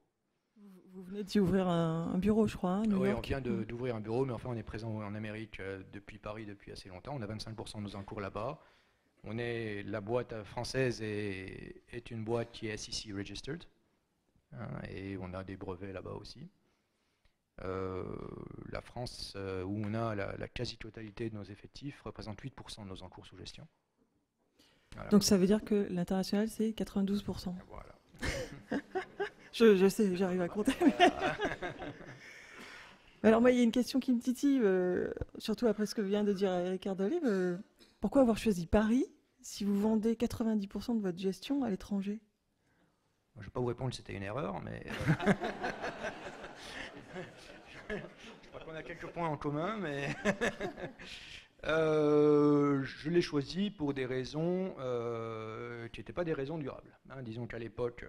Vous venez d'y ouvrir un bureau, je crois, à New York. On vient d'ouvrir un bureau, mais enfin, on est présent en Amérique depuis Paris depuis assez longtemps. On a 25% de nos encours là-bas. La boîte française est une boîte qui est SEC registered, hein, et on a des brevets là-bas aussi. la France, où on a la quasi-totalité de nos effectifs, représente 8% de nos encours sous gestion. Voilà. Donc ça veut dire que l'international, c'est 92%. Voilà. Je sais, j'arrive à compter. Alors moi, il y a une question qui me titille, surtout après ce que vient de dire Ricard Dolive. Pourquoi avoir choisi Paris si vous vendez 90% de votre gestion à l'étranger? Je ne vais pas vous répondre que c'était une erreur, mais je crois qu'on a quelques points en commun, mais je l'ai choisi pour des raisons qui n'étaient pas des raisons durables. Hein. Disons qu'à l'époque,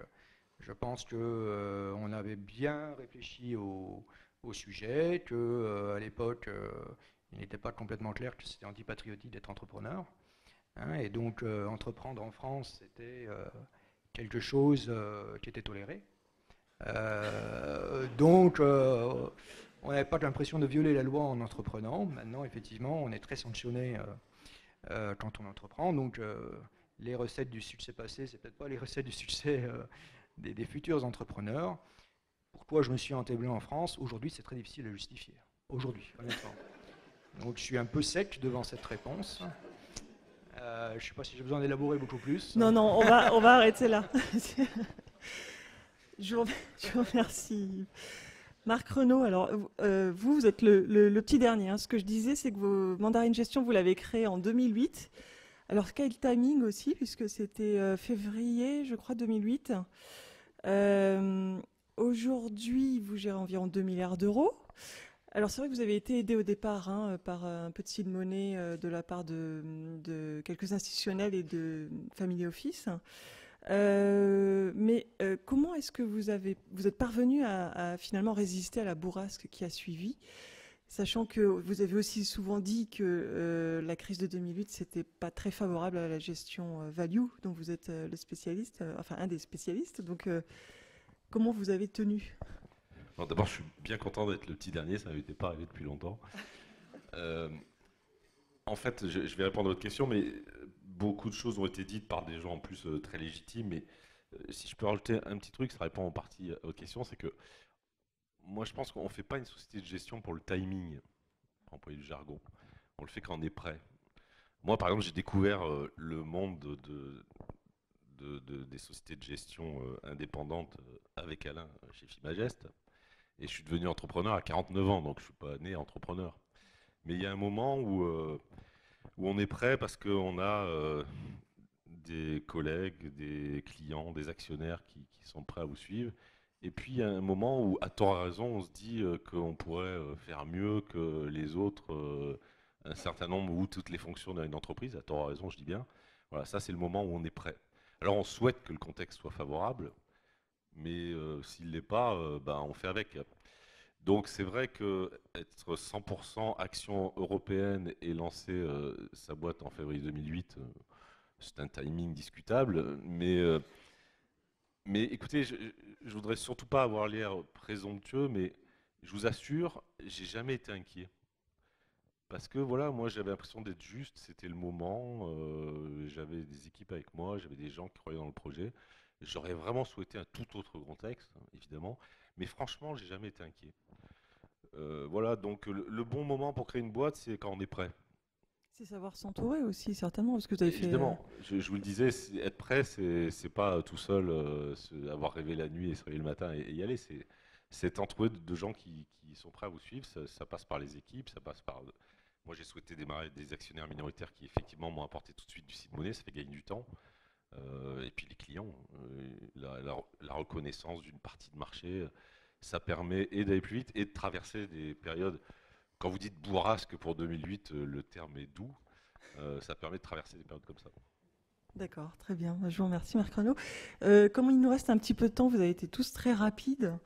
je pense qu'on avait bien réfléchi au sujet, qu'à l'époque, il n'était pas complètement clair que c'était antipatriotique d'être entrepreneur. Hein, et donc, entreprendre en France, c'était quelque chose qui était toléré. Donc, on n'avait pas l'impression de violer la loi en entreprenant. Maintenant, effectivement, on est très sanctionné quand on entreprend. Donc, les recettes du succès passé, c'est peut-être pas les recettes du succès des futurs entrepreneurs. Pourquoi je me suis entablé en France? Aujourd'hui, c'est très difficile à justifier. Aujourd'hui, honnêtement. Donc, je suis un peu sec devant cette réponse. Je ne sais pas si j'ai besoin d'élaborer beaucoup plus. Non, on va arrêter là. Je vous remercie. Marc Renaud, alors vous êtes le petit dernier. Hein. Ce que je disais, c'est que vos Mandarine Gestion, vous l'avez créé en 2008. Alors, quel timing aussi, puisque c'était février, je crois, 2008. Aujourd'hui, vous gérez environ 2 milliards d'euros. Alors, c'est vrai que vous avez été aidé au départ par un peu de seed money de la part de quelques institutionnels et de Family Office. Mais comment est-ce que vous êtes parvenu à finalement résister à la bourrasque qui a suivi, sachant que vous avez aussi souvent dit que la crise de 2008, c'était pas très favorable à la gestion value, dont vous êtes le spécialiste, enfin un des spécialistes. Donc, comment vous avez tenu? D'abord, je suis bien content d'être le petit dernier, ça n'était pas arrivé depuis longtemps. En fait, je vais répondre à votre question, mais beaucoup de choses ont été dites par des gens en plus très légitimes. Mais si je peux rajouter un petit truc, ça répond en partie à votre question, c'est que moi, je pense qu'on ne fait pas une société de gestion pour le timing, pour employer du jargon. On le fait quand on est prêt. Moi, par exemple, j'ai découvert le monde des sociétés de gestion indépendantes avec Alain chez Fimagest. Et je suis devenu entrepreneur à 49 ans, donc je ne suis pas né entrepreneur. Mais il y a un moment où on est prêt parce qu'on a des collègues, des clients, des actionnaire qui sont prêts à vous suivre. Et puis il y a un moment où, à tort et à raison, on se dit qu'on pourrait faire mieux que les autres, un certain nombre ou toutes les fonctions d'une entreprise, à tort et à raison, je dis bien. Voilà, ça c'est le moment où on est prêt. Alors on souhaite que le contexte soit favorable, mais s'il ne l'est pas, on fait avec. Donc c'est vrai qu'être 100% action européenne et lancer sa boîte en février 2008, c'est un timing discutable, mais écoutez, je voudrais surtout pas avoir l'air présomptueux, mais je vous assure, j'ai jamais été inquiet. Parce que voilà, moi j'avais l'impression d'être juste, c'était le moment, j'avais des équipes avec moi, j'avais des gens qui croyaient dans le projet. J'aurais vraiment souhaité un tout autre contexte, évidemment, mais franchement, j'ai jamais été inquiet. Voilà, donc le bon moment pour créer une boîte, c'est quand on est prêt. C'est savoir s'entourer aussi, certainement, parce que vous avez fait... Évidemment, je vous le disais, être prêt, c'est pas tout seul avoir rêvé la nuit et se réveiller le matin et y aller. C'est être entouré de gens qui sont prêts à vous suivre. Ça passe par les équipes, ça passe par... Moi, j'ai souhaité démarrer des actionnaires minoritaires qui, effectivement, m'ont apporté tout de suite du seed money, ça fait gagner du temps. Et puis les clients, la reconnaissance d'une partie de marché, ça permet et d'aller plus vite et de traverser des périodes. Quand vous dites bourrasque pour 2008, le terme est doux. Ça permet de traverser des périodes comme ça. D'accord, très bien. Je vous remercie, Marc Renaud. Comme il nous reste un petit peu de temps, vous avez été tous très rapides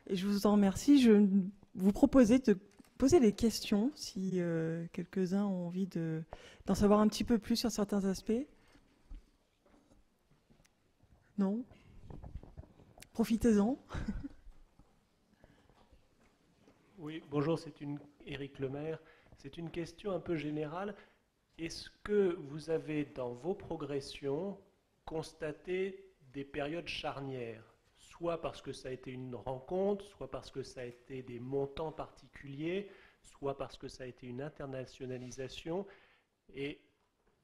et je vous en remercie. Je vous proposais de poser des questions si quelques-uns ont envie d'en savoir un petit peu plus sur certains aspects. Non? Profitez-en. Oui, bonjour, c'est Éric Lemaire. C'est une question un peu générale. Est-ce que vous avez, dans vos progressions, constaté des périodes charnières, soit parce que ça a été une rencontre, soit parce que ça a été des montants particuliers, soit parce que ça a été une internationalisation. Et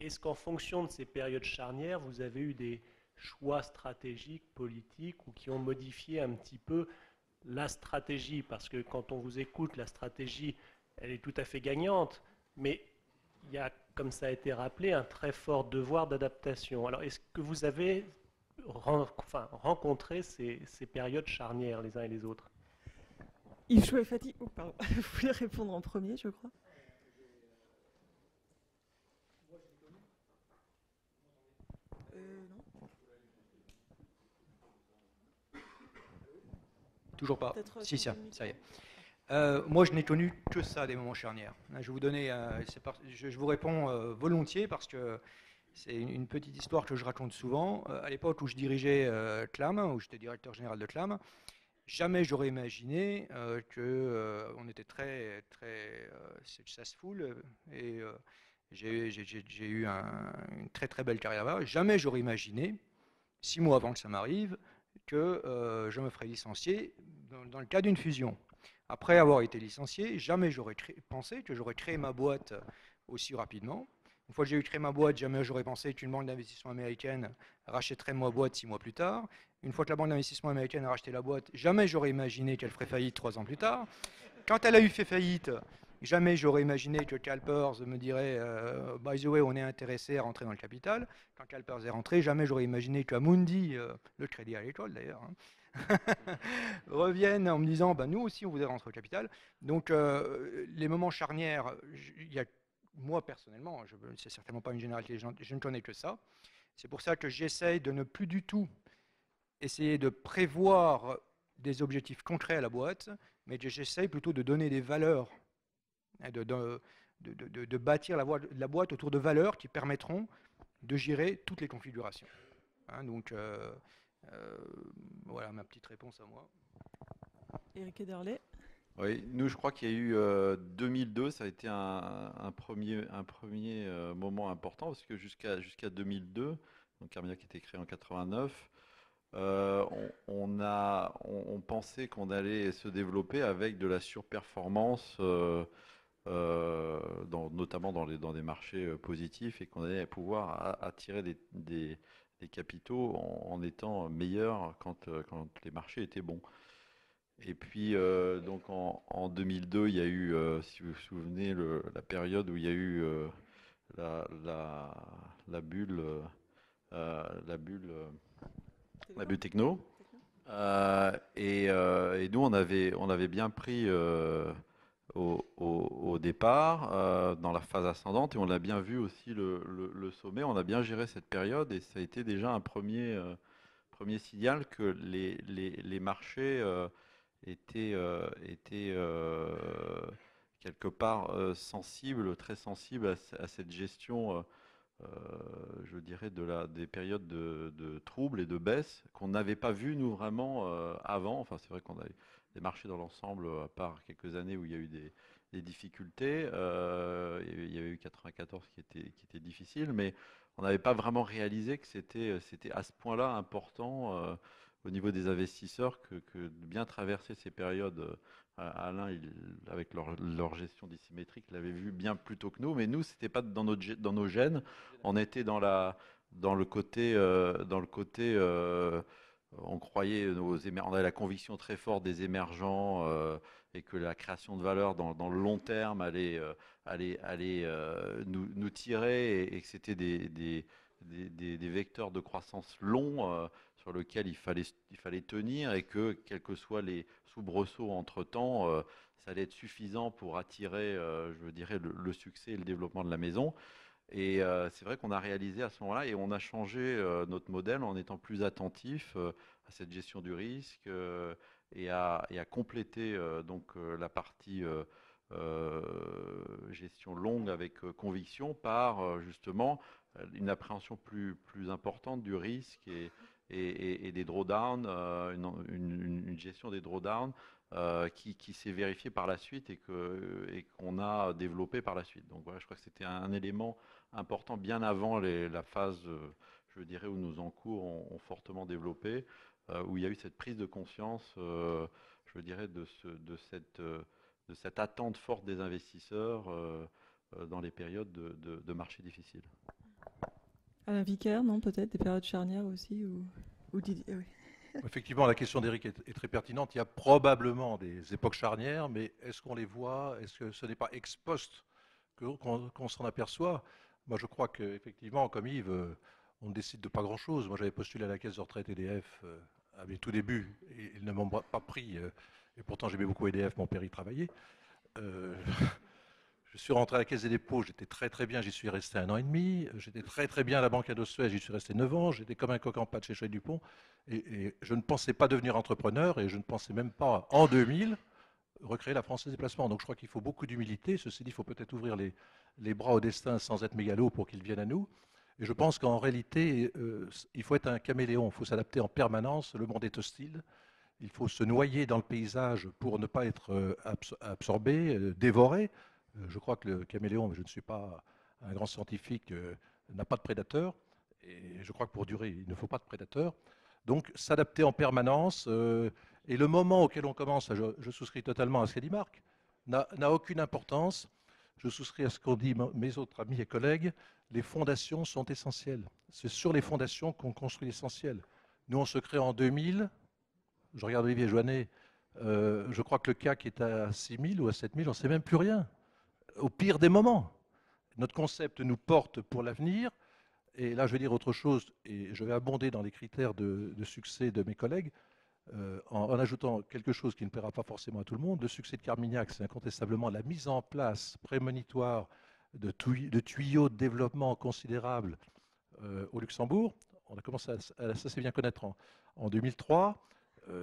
est-ce qu'en fonction de ces périodes charnières, vous avez eu des choix stratégiques, politiques, ou qui ont modifié un petit peu la stratégie? Parce que quand on vous écoute, la stratégie, elle est tout à fait gagnante, mais il y a, comme ça a été rappelé, un très fort devoir d'adaptation. Alors, est-ce que vous avez rencontré ces périodes charnières les uns et les autres? Yves Chouet-Fati, oh, pardon, vous voulez répondre en premier, je crois. Non. Toujours pas. Peut-être Si, sur ça, le ça y est. micro. Moi, je n'ai connu que ça, des moments charnières. Je vais vous donner, je vous réponds volontiers parce que c'est une petite histoire que je raconte souvent. À l'époque où je dirigeais CLAM, où j'étais directeur général de CLAM, jamais j'aurais imaginé qu'on était très, très successful et j'ai eu une très, très belle carrière là-bas. Jamais j'aurais imaginé, 6 mois avant que ça m'arrive, que je me ferais licencier dans le cas d'une fusion. Après avoir été licencié, jamais j'aurais pensé que j'aurais créé ma boîte aussi rapidement. Une fois que j'ai eu créé ma boîte, jamais j'aurais pensé qu'une banque d'investissement américaine rachèterait ma boîte 6 mois plus tard. Une fois que la banque d'investissement américaine a racheté la boîte, jamais j'aurais imaginé qu'elle ferait faillite 3 ans plus tard. Quand elle a eu fait faillite, jamais j'aurais imaginé que CalPERS me dirait by the way, on est intéressé à rentrer dans le capital. Quand CalPERS est rentré, jamais j'aurais imaginé qu'Amundi, le crédit agricole d'ailleurs, reviennent en me disant nous aussi on voudrait rentrer au capital. Donc les moments charnières, moi personnellement, c'est certainement pas une généralité, je ne connais que ça. C'est pour ça que j'essaye de ne plus du tout essayer de prévoir des objectifs concrets à la boîte, mais que j'essaye plutôt de donner des valeurs, de bâtir la boîte autour de valeurs qui permettront de gérer toutes les configurations. Donc voilà ma petite réponse à moi. Éric Ederle. Oui, nous je crois qu'il y a eu 2002, ça a été un premier moment important parce que jusqu'à 2002, donc Carmignac a été créé en 89, on pensait qu'on allait se développer avec de la surperformance, notamment dans des marchés positifs, et qu'on allait pouvoir attirer des capitaux en étant meilleurs quand les marchés étaient bons. Et puis, donc en 2002, il y a eu, si vous vous souvenez, la période où il y a eu la bulle, la bulle techno. Et nous, on avait bien pris au départ, dans la phase ascendante, et on l'a bien vu aussi le sommet. On a bien géré cette période, et ça a été déjà un premier signal que les marchés étaient quelque part très sensibles à cette gestion, je dirais, des périodes de troubles et de baisse qu'on n'avait pas vu nous vraiment avant. Enfin, c'est vrai qu'on a eu des marchés dans l'ensemble, à part quelques années où il y a eu des difficultés. Il y avait eu 94 qui était difficile, mais on n'avait pas vraiment réalisé que c'était à ce point-là important au niveau des investisseurs que de bien traverser ces périodes. Alain, avec leur gestion dissymétrique, l'avait vu bien plus tôt que nous, mais nous, c'était pas dans nos gènes. On était dans le côté, on croyait on avait la conviction très forte des émergents, et que la création de valeur dans le long terme allait nous tirer, et que c'était des vecteurs de croissance longs sur lesquels il fallait tenir, et que quels que soient les soubresauts entre-temps, ça allait être suffisant pour attirer, je dirais, le succès et le développement de la maison. Et c'est vrai qu'on a réalisé à ce moment-là, et on a changé notre modèle en étant plus attentif à cette gestion du risque, et à compléter la partie gestion longue avec conviction par justement une appréhension plus importante du risque, et des drawdowns, une gestion des drawdowns qui s'est vérifiée par la suite, et qu'on a développé par la suite. Donc voilà, je crois que c'était un élément important bien avant la phase, je dirais, où nos encours ont fortement développé, où il y a eu cette prise de conscience, je dirais, de cette attente forte des investisseurs dans les périodes de marché difficiles. Alain Vicaire, non, peut-être des périodes charnières aussi ou Didier, oui. Effectivement, la question d'Éric est très pertinente. Il y a probablement des époques charnières, mais est-ce qu'on les voit? Est-ce que ce n'est pas ex post qu'on s'en aperçoit? Moi, je crois qu'effectivement, comme Yves, on ne décide de pas grand-chose. Moi, j'avais postulé à la caisse de retraite EDF à mes tout débuts, et ils ne m'ont pas pris. Et pourtant, j'aimais beaucoup EDF, mon père y travaillait. Je suis rentré à la Caisse des dépôts, j'étais très très bien, j'y suis resté 1 an et demi. J'étais très très bien à la Banque Indosuez, j'y suis resté 9 ans. J'étais comme un coq en pâte chez Chouet Dupont. Et je ne pensais pas devenir entrepreneur, et je ne pensais même pas, en 2000, recréer la Française des placements. Donc je crois qu'il faut beaucoup d'humilité. Ceci dit, il faut peut-être ouvrir les bras au destin sans être mégalo pour qu'il vienne à nous. Et je pense qu'en réalité, il faut être un caméléon, il faut s'adapter en permanence. Le monde est hostile. Il faut se noyer dans le paysage pour ne pas être absorbé, dévoré. Je crois que le caméléon, mais je ne suis pas un grand scientifique, n'a pas de prédateur. Et je crois que pour durer, il ne faut pas de prédateur. Donc s'adapter en permanence. Et le moment auquel on commence, je souscris totalement à ce qu'a dit Marc, n'a aucune importance. Je souscris à ce qu'ont dit mes autres amis et collègues. Les fondations sont essentielles. C'est sur les fondations qu'on construit l'essentiel. Nous, on se crée en 2000. Je regarde Olivier Joannet. Je crois que le CAC est à 6000 ou à 7000, on ne sait même plus rien. Au pire des moments. Notre concept nous porte pour l'avenir. Et là, je vais dire autre chose, et je vais abonder dans les critères de succès de mes collègues, en ajoutant quelque chose qui ne plaira pas forcément à tout le monde. Le succès de Carmignac, c'est incontestablement la mise en place prémonitoire de tuyaux de développement considérables au Luxembourg. On a commencé à s'assez bien connaître en 2003.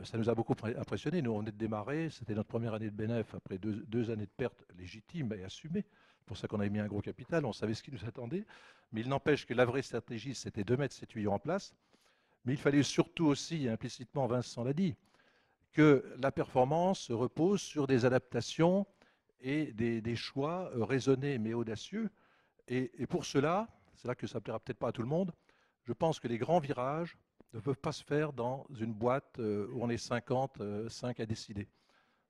Ça nous a beaucoup impressionné. Nous, on est démarré. C'était notre première année de bénéfice après deux années de pertes légitimes et assumées. C'est pour ça qu'on avait mis un gros capital. On savait ce qui nous attendait. Mais il n'empêche que la vraie stratégie, c'était de mettre ces tuyaux en place. Mais il fallait surtout aussi, implicitement, Vincent l'a dit, que la performance repose sur des adaptations et des choix raisonnés mais audacieux. Et pour cela, c'est là que ça ne plaira peut-être pas à tout le monde, je pense que les grands virages ne peuvent pas se faire dans une boîte où on est 55 à décider.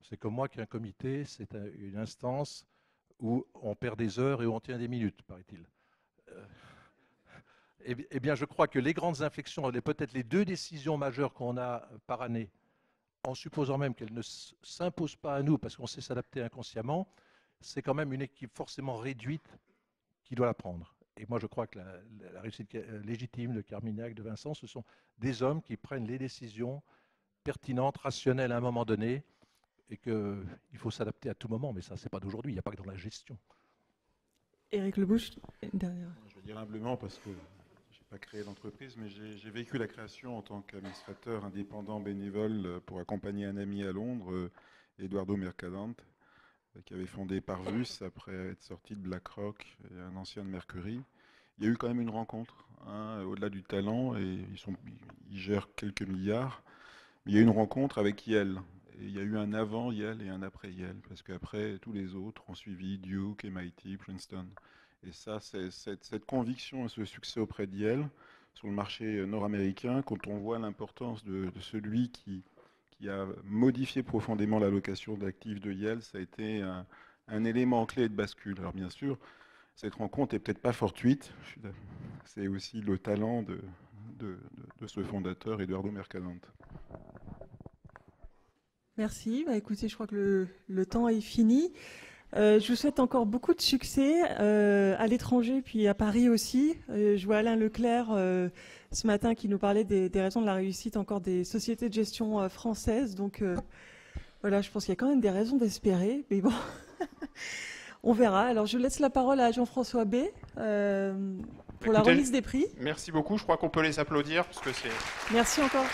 C'est comme moi qu'un comité, c'est une instance où on perd des heures et où on tient des minutes, paraît-il. Eh bien, je crois que les grandes inflexions, peut-être les 2 décisions majeures qu'on a par année, en supposant même qu'elles ne s'imposent pas à nous parce qu'on sait s'adapter inconsciemment, c'est quand même une équipe forcément réduite qui doit la prendre. Et moi, je crois que la réussite légitime de Carmignac, de Vincent, ce sont des hommes qui prennent les décisions pertinentes, rationnelles à un moment donné, et qu'il faut s'adapter à tout moment. Mais ça, ce n'est pas d'aujourd'hui, il n'y a pas que dans la gestion. Éric Lebouche, une dernière. Je vais dire humblement parce que je n'ai pas créé l'entreprise, mais j'ai vécu la création en tant qu'administrateur indépendant bénévole pour accompagner un ami à Londres, Eduardo Mercadante, qui avait fondé Parvus après être sorti de BlackRock, et un ancien de Mercury. Il y a eu quand même une rencontre, au-delà du talent, et ils gèrent quelques milliards. Mais il y a eu une rencontre avec Yale. Et il y a eu un avant Yale et un après Yale, parce qu'après, tous les autres ont suivi Duke, MIT, Princeton. Et ça, c'est cette conviction et ce succès auprès de Yale sur le marché nord-américain, quand on voit l'importance de celui qui a modifié profondément l'allocation d'actifs de Yale, ça a été un élément clé de bascule. Alors bien sûr, cette rencontre n'est peut-être pas fortuite, c'est aussi le talent de ce fondateur, Eduardo Mercadante. Merci. Écoutez, je crois que le temps est fini. Je vous souhaite encore beaucoup de succès à l'étranger, puis à Paris aussi. Je vois Alain Leclerc ce matin qui nous parlait des raisons de la réussite encore des sociétés de gestion françaises. Donc voilà, je pense qu'il y a quand même des raisons d'espérer. Mais bon, on verra. Alors je laisse la parole à Jean-François B. Pour la remise des prix. Merci beaucoup. Je crois qu'on peut les applaudir parce que c'est. Merci encore.